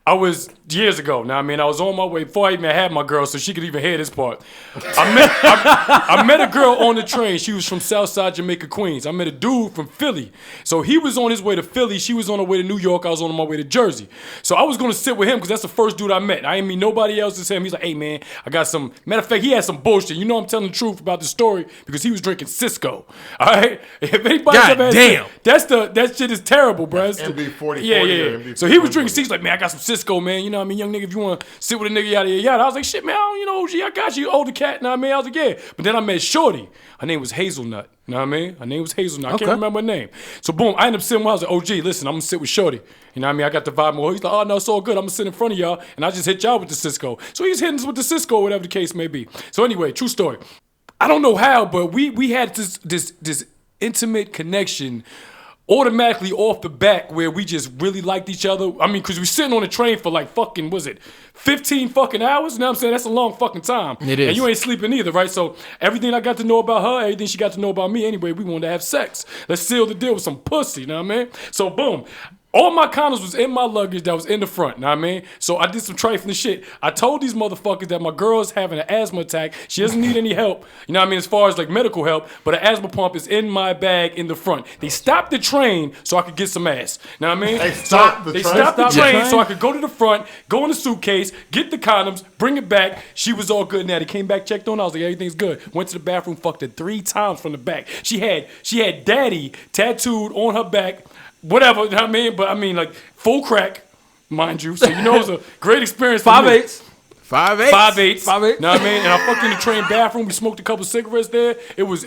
I was years ago. Now, I mean, I was on my way before I even had my girl, so she could even hear this part. I met a girl on the train. She was from Southside Jamaica, Queens. I met a dude from Philly. So he was on his way to Philly. She was on her way to New York. I was on my way to Jersey. So I was going to sit with him because that's the first dude I met. I didn't meet nobody else. It's him. He's like, hey, man, I got some. Matter of fact, he had some bullshit. You know I'm telling the truth about the story because he was drinking Cisco. All right? If anybody's God ever had damn. that shit is terrible, bro. It's the- MB 40, yeah, 40, yeah. or MB So he was 40. drinking. He's like, man, I got some Cisco, man. You know what I mean? Young nigga, if you want to sit with a nigga, yada, yada, yada. I was like, shit, man, you know, OG, I got you. Older cat, know what I mean? I was like, yeah. But then I met Shorty. Her name was Hazelnut. You know what I mean? Her name was Hazelnut. I Okay. can't remember her name. So boom, I ended up sitting with her. I was like, OG, listen, I'm going to sit with Shorty. You know what I mean? I got the vibe more. He's like, oh, no, it's all good. I'm going to sit in front of y'all. And I just hit y'all with the Cisco. So he's hitting us with the Cisco, whatever the case may be. So anyway, true story. I don't know how, but we had this intimate connection automatically off the back where we just really liked each other. I mean, because we sitting on the train for like fucking, was it 15 fucking hours? You know what I'm saying? That's a long fucking time. It is. And you ain't sleeping either, right? So everything I got to know about her, everything she got to know about me, anyway, we wanted to have sex. Let's seal the deal with some pussy, you know what I mean? So boom. All my condoms was in my luggage that was in the front, know what I mean? So I did some trifling shit. I told these motherfuckers that my girl's having an asthma attack. She doesn't need any help, you know what I mean, as far as like medical help, but an asthma pump is in my bag in the front. They stopped the train so I could get some ass, know what I mean? They stopped the train so I could go to the front, go in the suitcase, get the condoms, bring it back. She was all good now. They came back, checked on her. I was like, everything's good. Went to the bathroom, fucked her 3 times from the back. She had daddy tattooed on her back. Whatever, you know what I mean? But I mean, like, full crack, mind you. So, you know, it was a great experience. 5'8". 5'8". 5'8". Know what I mean? And I fucked in the train bathroom. We smoked a couple cigarettes there. It was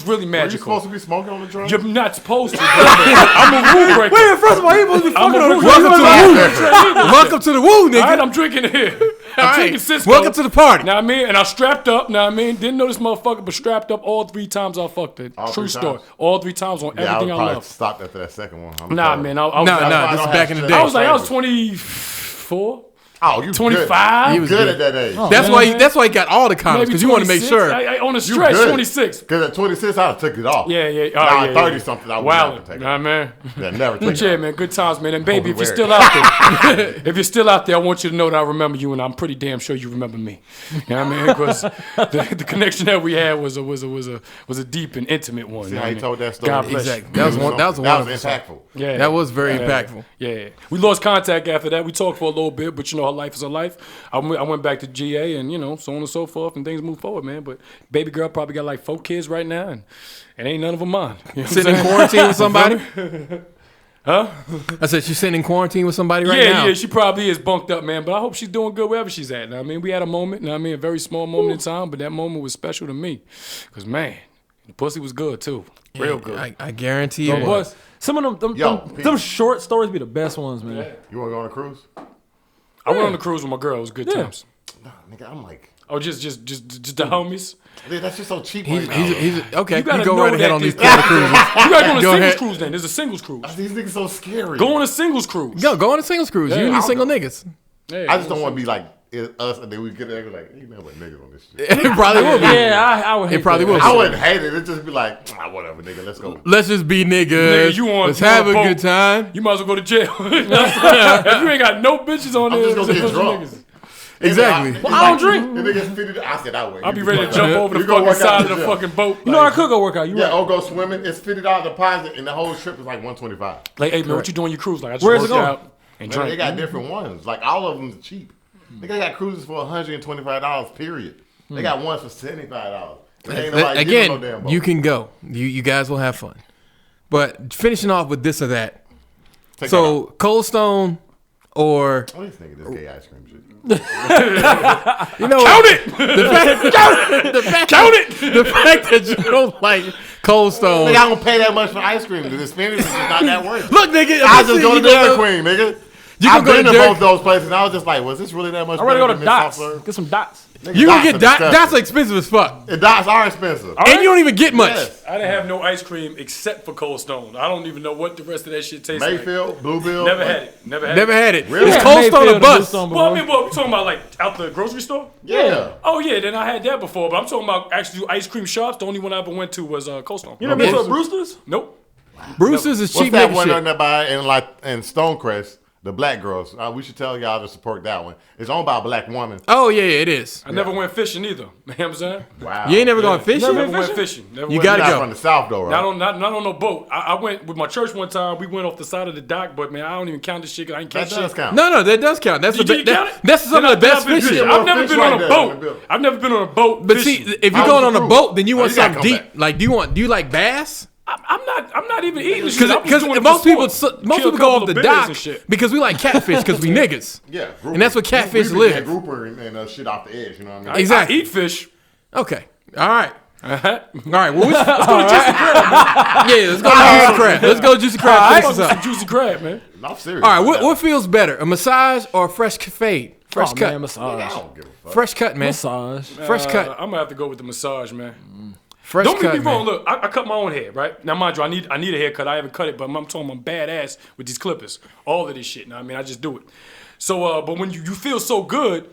really magical. Are you supposed to be smoking on the train? You're not supposed to. I'm a rule breaker. Wait, first of all, you supposed to be fucking on the Welcome to the woo, nigga. All right, I'm drinking here. I'm drinking Cisco. Welcome to the party. Know what I mean? And I strapped up, know what I mean? Didn't know this motherfucker, but strapped up all 3 times I fucked it. True story. All 3 times on everything I love. Stopped after that second one. Nah, man. I was this is back in the day. I was 24. Oh, you 25? He was good at that age. Oh, that's why he got all the condoms, because you want to make sure. On the stretch, 26. Because at 26, I took it off. Yeah. Now at 30 something, I would never take it Nah, man. Yeah, never take But it yeah, off. man, good times, man. And baby, if you're still out there, I want you to know that I remember you, and I'm pretty damn sure you remember me. You know what I mean? Because the connection that we had was a deep and intimate one. See how he told that story? God bless Exactly. you. That was impactful. Yeah, that was very impactful. Yeah, we lost contact after that. We talked for a little bit, but you know, her life is her life. I went back to GA, and you know, so on and so forth, and things move forward, man. But baby girl probably got like 4 kids right now, and ain't none of them mine. You know Sitting in quarantine with somebody? Huh? I said she's sitting in quarantine with somebody right now. Yeah, she probably is bunked up, man. But I hope she's doing good wherever she's at. Now, I mean, we had a moment, you know what I mean, a very small moment in time, but that moment was special to me. Because, man, the pussy was good, too. Real good. I guarantee it Boys, was. some of them short stories be the best ones, man. Yeah. You want to go on a cruise? I went on the cruise with my girl. It was good times. Nah, nigga, I'm like... Oh, just the homies. Dude, that's just so cheap He's right now. okay. You gotta You go know right ahead that on these this- kind of cruises. You gotta go on a Go singles ahead. cruise then. There's a singles cruise. These niggas so scary. Go on a singles cruise. Go on a singles cruise. Yeah, you need I'll single go. niggas. Yeah, I just don't want to be like us, and then we get there like, you know what, niggas on this shit. It probably will be. Yeah, I would hate It probably that. will. I wouldn't hate it. It'd just be like, whatever, nigga, let's go. Let's just be niggas. Nigga, you on- Let's you have on a boat. good time. You might as well go to jail. If you ain't got no bitches on I'm there, just gonna get it's a bunch of drunk. niggas. Exactly. Well, I don't drink. The niggas fitted. I said I would. I'll be ready to jump over the You gonna fucking work out side of the yourself. fucking boat. You know, I could go work out. You Yeah, right. or go swimming. It's $50 deposit, and the whole trip is like $125. Like, hey man, what you doing on your cruise? Like, I just Where's it worked going? out and Man, they drank. got different ones. Like all of them are cheap. They got cruises for $125. Period. They got ones for $75. Ain't nobody giving no damn Again, boat. you can go. You guys will have fun. But finishing off with this or that. Take So Cold Stone or that out. Oh, this nigga, this gay ice cream shit. you know Count it! the fact that you don't like Cold Stone. Nigga, I don't pay that much for ice cream. The experience is just not that worth it. Look, nigga, I just go to Dairy Queen, nigga. You I've gonna go been to to Dairy- both those places, and I was just like, was this really that much I'd rather go better to than Dots. Soft Serve? Get some Dots. Nigga, You gonna Dots get are dots? disgusting. Dots are expensive as fuck, And Dots are expensive. and you don't even get much. Yes. I didn't have no ice cream except for Cold Stone. I don't even know what the rest of that shit tastes like. Mayfield, Bluebill. Never had it. Never had Never it. had it. Really? It's Yeah, Cold Stone or Mayfield and bust. Bluestone Well, I before. mean, what we talking about? Like out the grocery store? Yeah. Oh yeah, then I had that before. But I'm talking about actually ice cream shops. The only one I ever went to was Cold Stone. You never been to a Bruce- Brewster's? Nope. Bruce's is What's cheap that nigga one shit. on there by in Stonecrest? The black girls. We should tell y'all to support that one. It's owned by a black woman. Oh yeah, it is. I never went fishing either. You know what I'm saying? Wow. You ain't never gone fishing. Never went fishing. Never You went gotta You're go. not from the South though, right? Not on no boat. I went with my church one time. We went off the side of the dock, but man, I don't even count this shit. 'Cause I ain't That catch does shit. count. No, that does count. That's You the count it? that's some of the best I've fishing. Well, never fish been right on a there, boat. Bill. I've never been on a boat. But see, fishing. if you're How's going the on a cruise? boat, then you want you gotta something come deep. back. Like, do you like bass? I'm not even eating this shit. I'm just Because doing it most for people sport. most Kill a people go couple off of the bears dock and shit. because we like catfish because we niggas. Yeah, grouper. And that's what catfish we live. Get grouper and shit off the edge. You know what I mean? Exactly. I eat fish. Okay. All right. Uh-huh. All right. Well, let's go to Juicy Crab. Yeah, let's go to Juicy Crab. Let's go to Juicy Crab. I Fix fuck this with some up. juicy crab, man. I'm serious. All right. about that. What feels better, a massage or a fresh fade? Fresh Oh, cut. man, massage. I don't give a fuck. Fresh cut, man. Massage. Fresh cut. I'm gonna have to go with the massage, man. Fresh Don't cut, get me wrong. man. Look, I cut my own hair, right? Now, mind you, I need a haircut. I haven't cut it, but I'm talking I'm badass with these clippers. All of this shit. Now, I mean, I just do it. So, but when you feel so good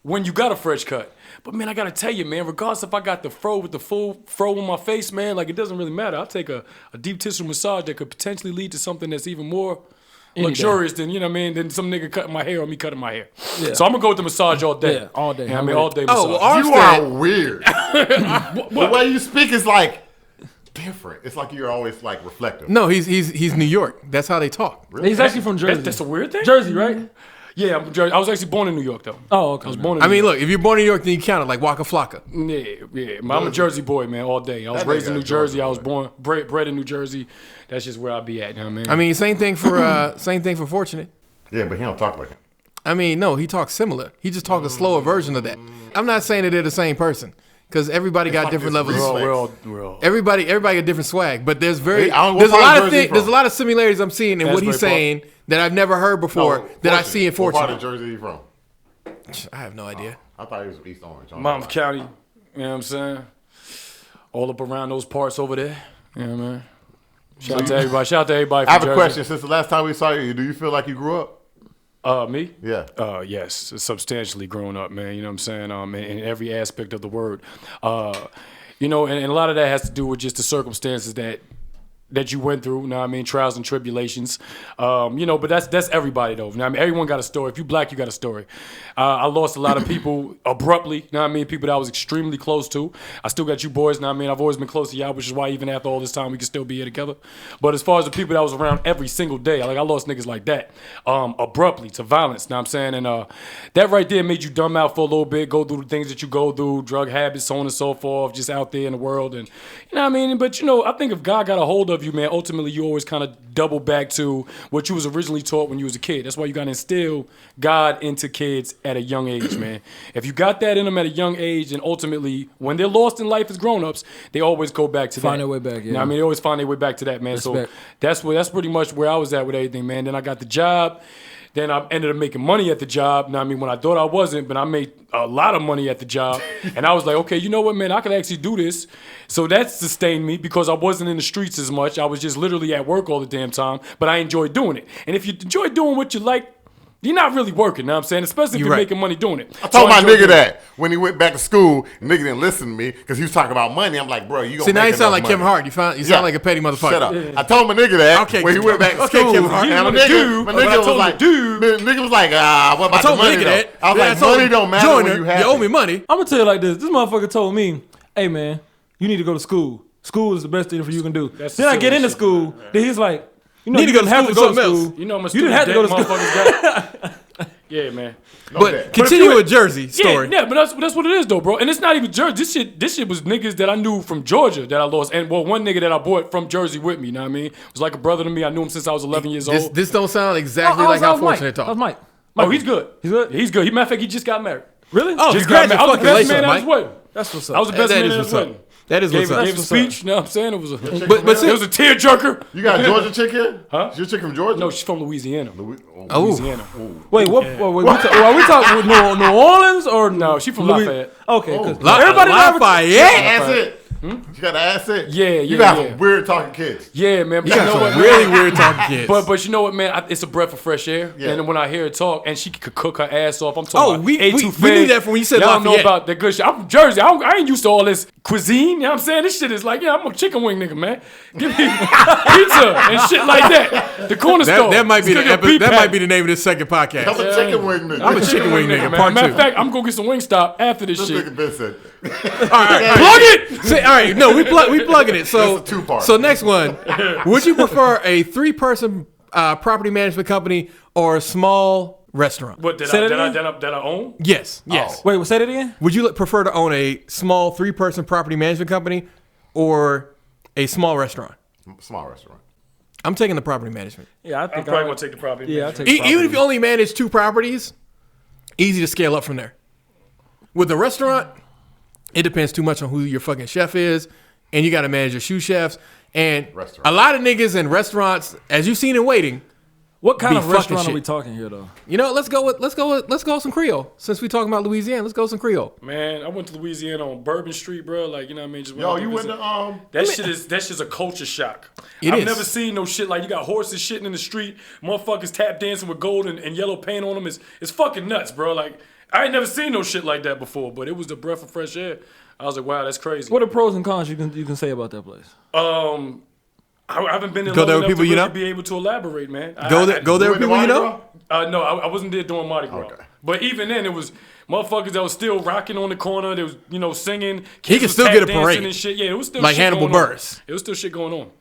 when you got a fresh cut. But man, I gotta tell you, man, regardless if I got the fro with the full fro on my face, man, like it doesn't really matter. I'll take a deep tissue massage that could potentially lead to something that's even more luxurious than, you know what I mean, than some nigga cutting my hair or me cutting my hair. Yeah. So I'm gonna go with the massage all day. Yeah, all day. You know what I mean, all day massage. Oh, well, You are weird. The way you speak is like different. It's like you're always like reflective. No, he's New York. That's how they talk. Really? He's actually from Jersey. That's a weird thing? Jersey, right? Yeah, I'm from Jersey. I was actually born in New York, though. Oh, okay. I was born in I New mean, York. look, if you're born in New York, then you count it like Waka Flocka. Yeah. I'm a Jersey boy, man, all day. I was That raised in nigga New Jersey. Jersey I was boy. bred in New Jersey. That's just where I be at, you know what I mean? I mean, same thing for Fortunate. Yeah, but he don't talk like him. I mean, no, he talks similar. He just talks a slower version of that. I'm not saying that they're the same person because everybody got like different this levels. real- we're all. Everybody got different swag, but there's Hey, what there's a part lot of of Jersey you there's a from? lot of similarities I'm seeing in what he's Asbury saying that I've never heard before that I see in What part Fortunate. of Jersey you from? I have no idea. I thought he was East Orange. Monmouth County, you know what I'm saying? All up around those parts over there. You know what I mean? Shout out to everybody. Shout out to everybody from I have a Jersey. question. Since the last time we saw you, do you feel like you grew up? Me? Yeah. Yes, substantially grown up, man. You know what I'm saying? In every aspect of the word. You know, and a lot of that has to do with just the circumstances that you went through, you know what I mean, trials and tribulations. You know, but that's everybody though. You know what I mean, everyone got a story. If you black, you got a story. I lost a lot of people abruptly, you know what I mean, people that I was extremely close to. I still got you boys, you know what I mean, I've always been close to y'all, which is why even after all this time we can still be here together. But as far as the people that I was around every single day, like I lost niggas like that, abruptly to violence, you know what I'm saying? And that right there made you dumb out for a little bit, go through the things that you go through, drug habits, so on and so forth, just out there in the world. And you know what I mean? But you know, I think if God got a hold of you, man, ultimately you always kind of double back to what you was originally taught when you was a kid. That's why you got to instill God into kids at a young age, man. If you got that in them at a young age, and ultimately when they're lost in life as grown-ups, they always go back to that. Find their way back, yeah. You know what I mean? They always find their way back to that, man. Respect. So that's pretty much where I was at with everything, man. Then I got the job. Then I ended up making money at the job. You know what I mean? When I thought I wasn't, but I made a lot of money at the job. And I was like, okay, you know what, man? I could actually do this. So that sustained me because I wasn't in the streets as much. I was just literally at work all the damn time. But I enjoyed doing it. And if you enjoy doing what you like, you're not really working, you know what I'm saying? Especially if you're right. making money doing it. I told my enjoy nigga doing it. that when he went back to school, nigga didn't listen to me because he was talking about money. I'm like, bro, you gonna See, now make you sound like enough Kevin money. Hart. You sound like a petty motherfucker. Shut up. I told my nigga that Okay, when he went back to okay, school. Kevin Hart. And my wanna nigga, do, my but nigga I was told him like, to do. nigga was like, what about the told my money nigga though? that. I was Then like, told money him, don't matter Joiner, when you have you owe it. me money. I'm gonna tell you like this. This motherfucker told me, "Hey man, you need to go to school. School is the best thing for you can do." That's Then I the get into silly shit. school. Then he's like, "You know, Need to you go to didn't have school to for go to something else. school. You know I'm a You student didn't have to go to school." motherfuckers got. Yeah, man. But continue with Jersey story. Yeah, but that's what it is though, bro. And it's not even Jersey. This shit was niggas that I knew from Georgia that I lost. And well, one nigga that I bought from Jersey with me, you know what I mean? It was like a brother to me. I knew him since I was 11 years old. This don't sound exactly I like how was Mike. Fortunate That was talk. Mike. Oh, he's good. He's good? He's good. Matter of fact, he just got married. Really? Oh, Just got married. I was the best congratulations, man at his Mike. wedding. That's what's I up. was the best That man is at what's his up. wedding. That is what's Gave up. a speech, you know what I'm saying? It was a But it was a tearjerker. You got a Georgia chick here? Huh? Is your chick from Georgia? No, she's from Louisiana. Oh, Louisiana. Wait, what? Are we talking New Orleans or No, she from Louis- Lafayette. Okay, because La- everybody Lafayette. Asset. You got an asset? Yeah, You yeah, got yeah. some weird talking kids. Yeah, man. But You you got know some what? really weird talking kids. But you know what, man? It's a breath of fresh air. Yeah. And when I hear her talk, and she could cook her ass off. I'm talking Oh, about we A2 knew Fig. that from when you said Y'all don't know Lafayette. about that good shit. I'm from Jersey. I ain't used to all this cuisine. You know what I'm saying? This shit is like, yeah, I'm a chicken wing nigga, man. Give me pizza and shit like that. The corner store. that might be the Let's go get a that beef might be the name of this second I'm podcast. a chicken wing nigga. I'm a chicken wing nigga. man. Part Matter two. of fact, I'm gonna get some Wingstop after this This shit. nigga been said. All right, Plug it! See, all right, no, we plugging it. So That's a two-part. So next one, would you prefer a 3-person property management company or a small restaurant? What did Say I that own? Yes, yes. Wait, say that again. Would you prefer to own a small 3-person property management company or a small restaurant? Small restaurant. I'm taking the property management. Yeah, I I'm think probably gonna take the property. Yeah, I management. take Even if you only manage 2 properties, easy to scale up from there. With the restaurant, it depends too much on who your fucking chef is, and you got to manage your sous chefs. And Restaurant. a lot of niggas in restaurants, as you've seen in Waiting, What kind be of fucking restaurant shit. are we talking here though? you know, let's go some Creole. Since we talking about Louisiana, let's go some Creole. Man, I went to Louisiana on Bourbon Street, bro. Like, you know what I mean? Just Yo, out you to went visit. to That shit's a culture shock. It I've is. never seen no shit like you got horses shitting in the street, motherfuckers tap dancing with gold and yellow paint on them. It's fucking nuts, bro. Like, I ain't never seen no shit like that before, but it was the breath of fresh air. I was like, wow, that's crazy. What are pros and cons you can say about that place? I haven't been there Go long there with enough people to you really know? be able to elaborate, man. Go there with You people went you to know? Mardi No, I wasn't there doing Mardi Gras. Okay. But even then, it was motherfuckers that was still rocking on the corner. They was, singing. He Kids can was still tap get a dancing parade. and shit. Yeah, it was still Like shit Hannibal going on. Buress. It was still shit going on.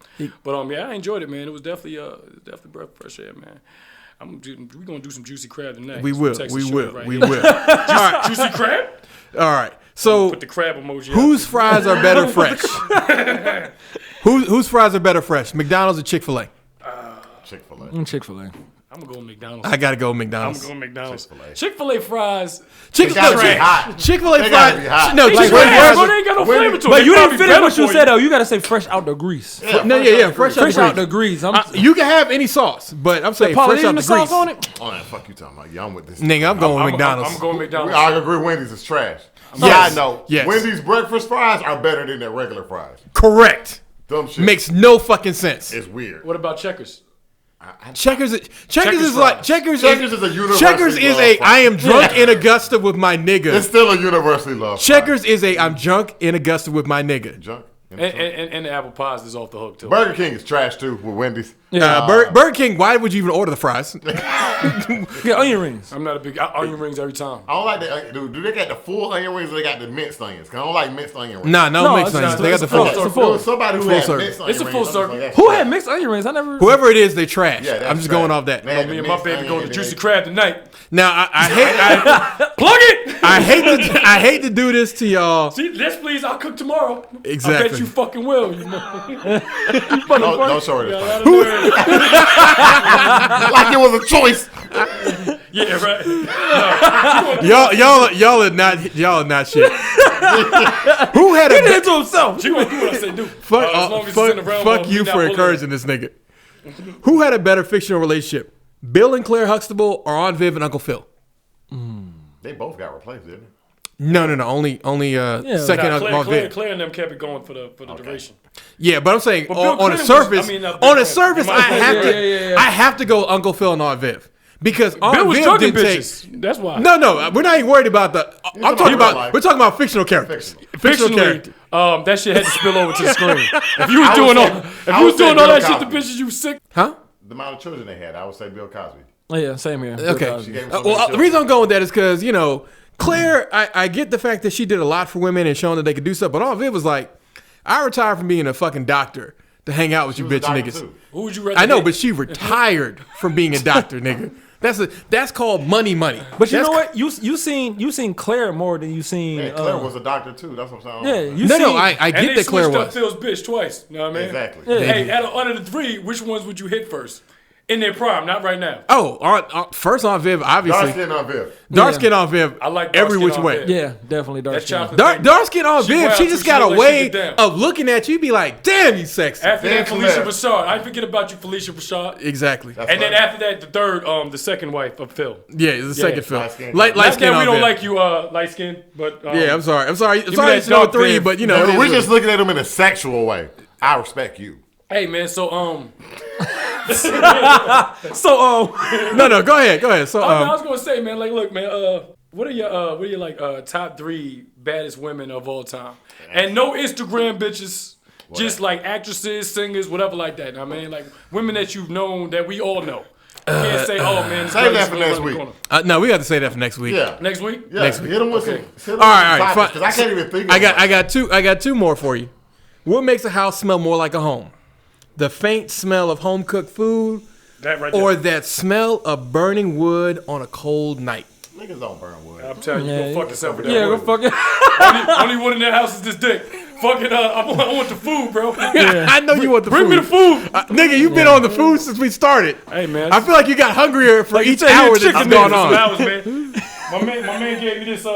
But yeah, I enjoyed it, man. It was definitely breath of fresh air, man. We're gonna do some juicy crab tonight. We Some will. Texas We sugar will. right We here. will. Juicy crab. All right. So Put the crab emoji. whose up. fries are better fresh? Whose fries are better fresh? McDonald's or Chick-fil-A? Chick-fil-A. Chick-fil-A. I'm gonna go with McDonald's. I gotta go with I'm McDonald's. going with McDonald's. Chick-fil-A. Chick-fil-A fries. gotta be hot. Chick-fil-A They gotta be hot. fries. No, They Chick-fil-A trash, fries. bro. They ain't got no When- flavor to them. But They you didn't probably finish better what you for said though. You gotta say fresh out the grease. No, yeah, fresh out Fresh the out grease. the grease. You can have any sauce, but I'm saying fresh out Polynesian the sauce grease. on it. Oh, man, fuck you talking about? Yeah, I'm with this. Nigga, I'm going with McDonald's. I'm going We McDonald's. all agree Wendy's is trash. Yes. Side note, Yes. Wendy's breakfast fries are better than their regular fries. Correct. Dumb shit. Makes no fucking sense. It's weird. What about Checkers? Checkers is fries. like Checkers Checkers is a universally Checkers is loved a fry. I am drunk in Augusta with my nigga. It's still a universally loved Checkers is a I'm drunk in Augusta with my nigga. fry. Junk. And the apple pies is off the hook too. Burger King is trash too with Wendy's. Burger King, why would you even order the fries? Yeah, onion rings. I'm not a big onion rings every time. I don't like the. Do they got the full onion rings or they got the minced onions? 'Cause I don't like minced onion rings. Nah, no, No, makes it's sense. not. They got It's the a full- full. it's a There full- was somebody who full had service. mixed onion It's a rings. full I'm just like, service. that's Who trash. had mixed onion rings? I never. Whoever it is, they trash. Yeah, that's I'm just going trash. off that. They had Me the and my mixed baby onion going to and Juicy they- Crab tonight. Now I Plug it. I hate to do this to y'all. See, yes, please. I'll cook tomorrow. I Exactly. bet you fucking will. You Don't show her this. yeah, Like it was a choice. right. Y'all are not shit. Who had He did a it to himself. She gonna do what I say do. fuck, as long as it's in the realm fuck of you me not for bullying. encouraging this nigga? Who had a better fictional relationship, Bill and Claire Huxtable or Aunt Viv and Uncle Phil? They both got replaced, didn't they? No, only second Nah, Aunt Viv. Claire and them kept it going for the duration. Yeah, but I'm saying Bill on a Clinton was- surface, I mean, Bill on a Clinton. surface, You I might as have well- to, yeah. I have to go Uncle Phil and Aunt Viv because Aunt Bill was Viv drugging didn't take. bitches. That's why. No, we're not even worried about the. I'm talking about. life. We're talking about fictional characters. Fictional characters. Fictionally, that shit had to spill over to the screen. If you was I would doing say- all, if I you was would say doing all Bill that shit to Cosby. bitches, you sick. Huh? The amount of children they had, I would say Bill Cosby. Oh, yeah, same here. Okay. She gave him so many Well, the children. reason I'm going with that is because Claire. I get the fact that she did a lot for women and showing that they could do stuff, but Aunt Viv was like, I retired from being a fucking doctor to hang out with She you was a bitch doctor, niggas. too. Who would you rather? I know, hit? but she retired from being a doctor, nigga. That's called money. But you That's know what? You seen Claire more than you seen. Yeah, Claire was a doctor too. That's what I'm saying. Yeah, you No, seen. I and get they that Claire switched up was. Phil's bitch twice. You know what I mean? Exactly. Yeah. Hey, out of the three, which ones would you hit first? In their prime, not right now. Oh, first Aunt Viv, Dark obviously. skin on Viv. Dark skin Aunt Viv. I like every dark-skinned which Aunt way. Viv. Yeah, definitely dark That skin. chocolate. Dark skin Aunt She Viv, wild she too. just She got look a like she way get down. of looking at you, be like, damn, you sexy. After that, Dancing Felicia there. Rashad. I forget about you, Felicia Rashad. Exactly. And then after that, the third, the second wife of Phil. Yeah, it's the second film. light-skinned. Light Not skin that we Aunt don't Viv. like you, light skin, but Yeah, I'm sorry. I'm sorry me it's that number dark 3, Viv. but it No, is we're what just it looking at him in a sexual way. I respect you. Hey man, so So is. No, go ahead. So I was gonna say, man, like, look, man, what are your like top 3 baddest women of all time? And no Instagram bitches, just like actresses, singers, whatever like that. I mean, like women that you've known that we all know. You can't say, oh man, Save that for next week. no, we got to say that for next week. Yeah. Next week? Yeah. Next week. Hit him with Okay. some. All right, fine. Because I can't even think of I got two more for you. What makes a house smell more like a home? The faint smell of home cooked food, That right or there. that smell of burning wood on a cold night? Niggas don't burn wood. I'm telling you, Yeah, go fuck yourself with that. yeah, go wood. fuck it. Only one in that house is this dick. Fucking, I want the food, bro. I know you want the Bring food. me the food. Nigga, you've been on the food since we started. Hey man, I feel like you got hungrier for each said, you hour a that's chicken gone Some on. hours, man. My man gave me this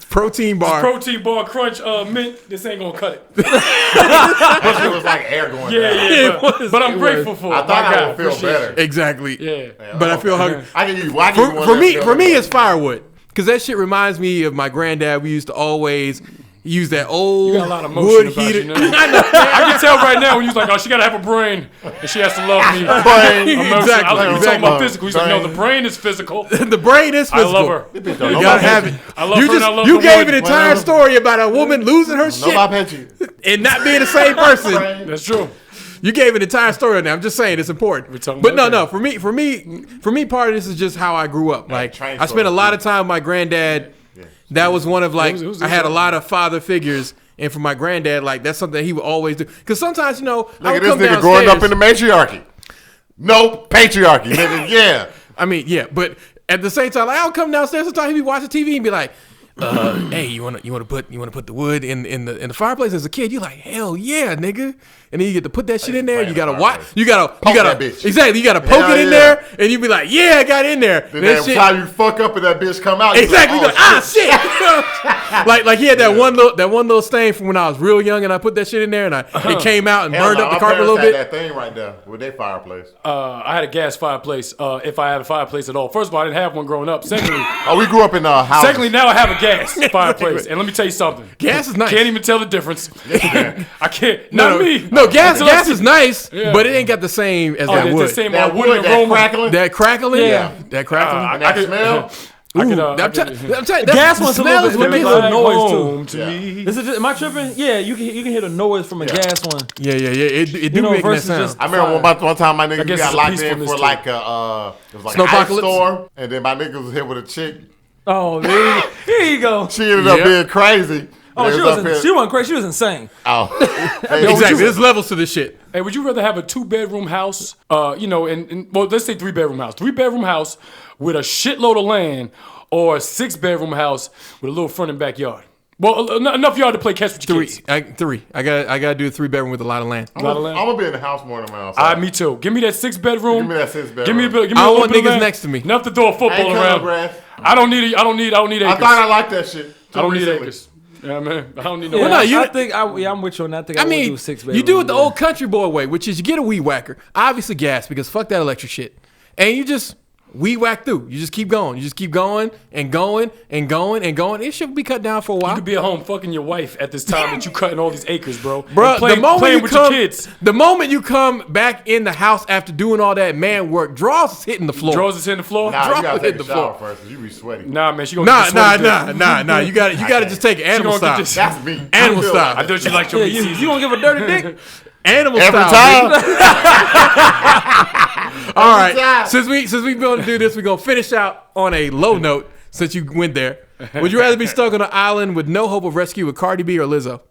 Protein bar. protein bar crunch mint. This ain't gonna cut it. It was like air going down. Yeah, but, was. but I'm It grateful was. for it. I thought My I God, would feel appreciate better. it. Exactly. Yeah. But I feel hungry. I can give you one For that me, feels it's firewood. Because that shit reminds me of my granddad. We used to always use that old You got a lot of emotion wood about heater. you, know? I can tell right now when he's like, oh, she gotta have a brain and she has to love me. Brain. Emotion. I was like, you talking Exactly. about physical. He's like, no, the brain is physical. The brain is I physical. love her. You gotta have it. I love you her and I love you the gave wood. an entire story about a woman losing her No, shit I bet you. and not being the same person. That's true. You gave an entire story on that. I'm just saying it's important. We're talking But about no. For me, part of this is just how I grew up. Like train I spent a story, lot too. of time with my granddad. That was one of like It was I had a lot of father figures. And for my granddad, like that's something he would always do. Because sometimes, I Look would at this come nigga growing up in downstairs. the matriarchy. No patriarchy, nigga. Yeah. I mean, yeah, but at the same time, like I'll come downstairs sometimes he'd be watching TV and be like, hey, you wanna put the wood in the fireplace as a kid? You like, hell yeah, nigga. And then you get to put that shit in there. You gotta watch. You gotta that bitch. exactly. You gotta poke Hell it in yeah. there, and you be like, yeah, I got in there. Then That that shit- time you fuck up and that bitch come out. Exactly. You're Like, shit. like he had that one little stain from when I was real young, and I put that shit in there, and it came out and burned up the carpet a little bit. That thing right there with their fireplace. I had a gas fireplace. If I had a fireplace at all. First of all, I didn't have one growing up. Secondly, We grew up in a house. secondly, now I have a gas fireplace. And let me tell you something. Gas is nice. Can't even tell the difference. I can't. No, Not me. No, gas Until I gas see- is nice, Yeah. but it ain't got the same as Oh, that the wood. same that wooden wood, that aroma. crackling. That crackling, Yeah. that crackling. And that smell. I could, I'm telling you, Gas one's a little bit- what it makes gives a it- noise, too. home to Yeah. me. Is it just, am I tripping? Yeah, you can hear the noise from a gas one. Yeah. It do You know, make that versus sound. just- I remember one time my nigga guess got it's a locked in peacefulness for to like a it was like an ice Snowpocalypse? storm, and then my nigga was hit with a chick. Oh, here you go. She ended up Yep. being crazy. Oh, They she up here- wasn't crazy. She was insane. Oh, Exactly. There's levels to this shit. Hey, would you rather have a 2-bedroom house, and well, let's say 3-bedroom house, 3-bedroom house with a shitload of land, or a 6-bedroom house with a little front and backyard? Well, enough yard to play catch with your kids. Three. I gotta do a 3-bedroom with a lot of land. A lot of land. I'm gonna be in the house more than my outside. Me too. Give me that 6-bedroom. Give me that 6-bedroom. Give me a I little don't want bit of niggas land. next to me. Enough to throw a I football ain't cutting around. grass. I don't need acres. I thought I liked that shit. I don't need recently. acres. Yeah, man. I don't need no. Yeah, no, you- I think I'm with you on that. I think I would mean, do 6-bedroom. you do it the yeah. old country boy way, which is you get a weed whacker, obviously gas, because fuck that electric shit, and you just weed whack through. You just keep going. You just keep going and going and going and going. It should be cut down for a while. You could be at home fucking your wife at this time that you cutting all these acres, bro. Bro, And playing with your kids. The moment you come back in the house after doing all that man work, draws is hitting the floor. Drawers is hitting the floor. Nah, Drop you gotta it take in a the shower floor. first, cause you be sweaty. Nah, man. She gonna Nah. get this You got to just take it animal gonna get style. this- That's me. Animal I feel style. like I thought you liked your Yeah, meat season. you gonna give a dirty dick? Animal every style. time. baby. All right. time. Since we going to do this, we're gonna finish out on a low note. Since you went there, would you rather be stuck on an island with no hope of rescue with Cardi B or Lizzo?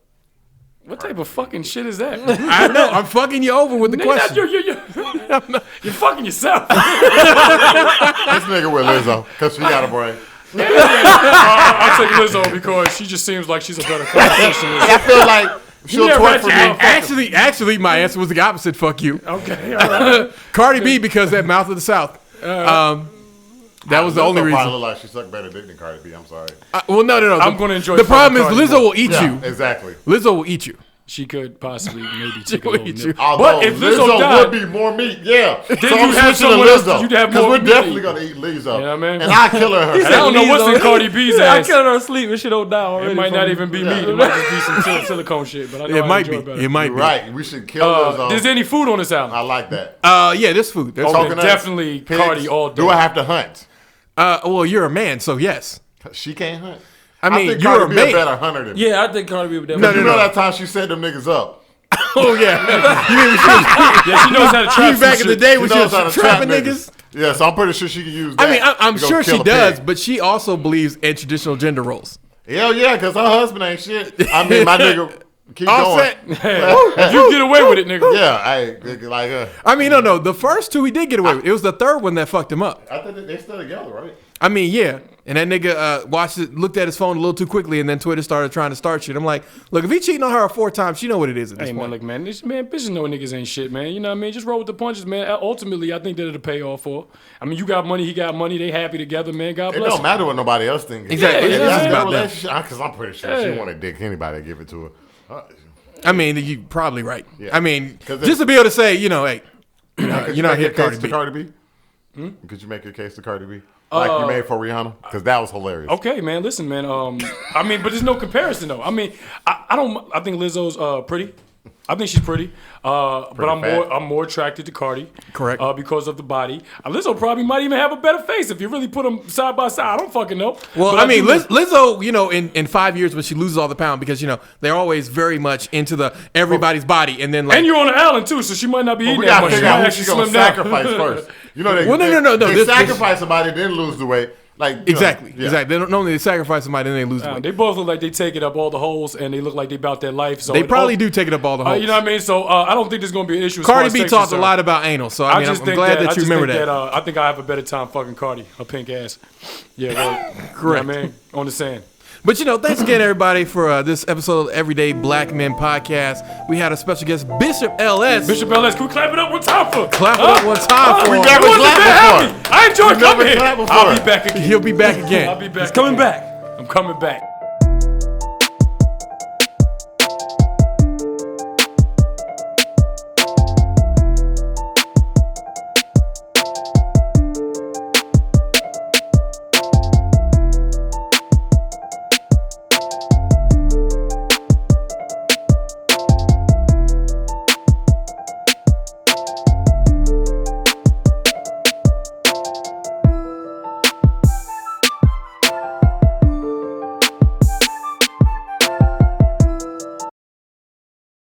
What type of fucking shit is that? I know. I'm fucking you over with the question. You're fucking yourself. This nigga with Lizzo, cause she got a brain. I'll take Lizzo because she just seems like she's a better competition. I feel like she'll Yeah, twerk right, for yeah. me. Actually, my answer was the opposite. Fuck you. Okay, all right. Cardi B because that mouth of the South. That was the only Lizzo reason. probably look like she sucked better dick than Cardi B. I'm sorry. Well, no. I'm gonna enjoy The problem fucking is Cardi Lizzo will eat Yeah, you. exactly. Lizzo will eat you. She could possibly maybe take a will little eat nip. you. Although But if Lizzo Lizzo died, would be more meat, yeah. So you'd I'm have switching someone to else- Lizzo. you'd have Because more we're meat. definitely gonna eat Lizzo. You know what I mean? And I kill her. I don't know what's in Cardi B's I ass. killed her asleep and she don't die already. It might from not it. even be meat. It might just be some silicone shit. But I know It I might be. enjoy better. It might be. Right. We should kill Lizzo. Is there any food on this album? I like that. Yeah, this food. There's Oh, food. then Coconuts, definitely pigs. Cardi all day. Do I have to hunt? Well, you're a man, so yes. She can't hunt. I mean, think you're Cardi a B man. a better hunter than me. Yeah, I think Cardi B would No, definitely. You know that time she set them niggas up. Oh yeah. You mean Yeah, she knows how to she trap was back some in the shit. day when she knows was how to trap trapping niggas? Yeah, so I'm pretty sure she can use that. I mean, I'm to go sure kill she a does, pig. but she also believes in traditional gender roles. Hell yeah, because her husband ain't shit. I mean, my nigga, keep All going. set. If you get away with it, nigga. Yeah, I like her. I mean, no. The first two he did get away with. It was the third one that fucked him up. I think they still together, right? I mean, yeah. And that nigga watched it, looked at his phone a little too quickly, and then Twitter started trying to start shit. I'm like, look, if he cheating on her 4 times, she know what it is at this Hey man, point. look man, bitches know niggas ain't shit, man. You know what I mean? Just roll with the punches, man. Ultimately, I think that it'll pay off for. I mean, you got money, he got money. They happy together, man. God It bless. don't them. matter what nobody else thinks. Exactly. Yeah, If yeah, that's yeah. their About that. relationship, because I'm pretty sure she Yeah. want to dick anybody that give it to her. I mean, you probably right. Yeah. I mean, 'Cause just to be able to say, you know, hey, Could you're not here, make your Cardi case B. to Cardi B? Could you make your case to Cardi B? Like you made for Rihanna? Because that was hilarious. Okay, man. Listen, man. I mean, but there's no comparison though. I mean, I think Lizzo's pretty. I think she's pretty, but I'm fat. more attracted to Cardi. Correct. Because of the body. Lizzo probably might even have a better face if you really put them side by side. I don't fucking know. Well, But I mean, do- Lizzo, in 5 years when she loses all the pound, because they're always very much into the everybody's body, and then like and you're on the island too, so she might not be eating We that gotta much. She figure might out who actually she's gonna slim down. sacrifice first. You know, Well, no. They This- sacrifice somebody, then lose the weight. Like exactly. Yeah. They don't normally sacrifice somebody, then they lose the weight. They both look like they take it up all the holes, and they look like they about their life. So They it probably all- do take it up all the holes. You know what I mean? So I don't think there's gonna be an issue. As Cardi far as B sex talked a concerned. lot about anal, so I mean, I'm glad that you remember that. I think I have a better time fucking Cardi, her pink ass. Yeah, well, Correct. You know what I mean? On the sand. But thanks again, everybody, for this episode of Everyday Black Men Podcast. We had a special guest, Bishop LS. Bishop LS, can we clap it up one time for? Clap it up one time for We him. never Wasn't clapped that before. happy? I enjoyed We never coming here. clapped before. I'll be back again. He'll be back again. I'll be back. He's coming again. back. I'm coming back.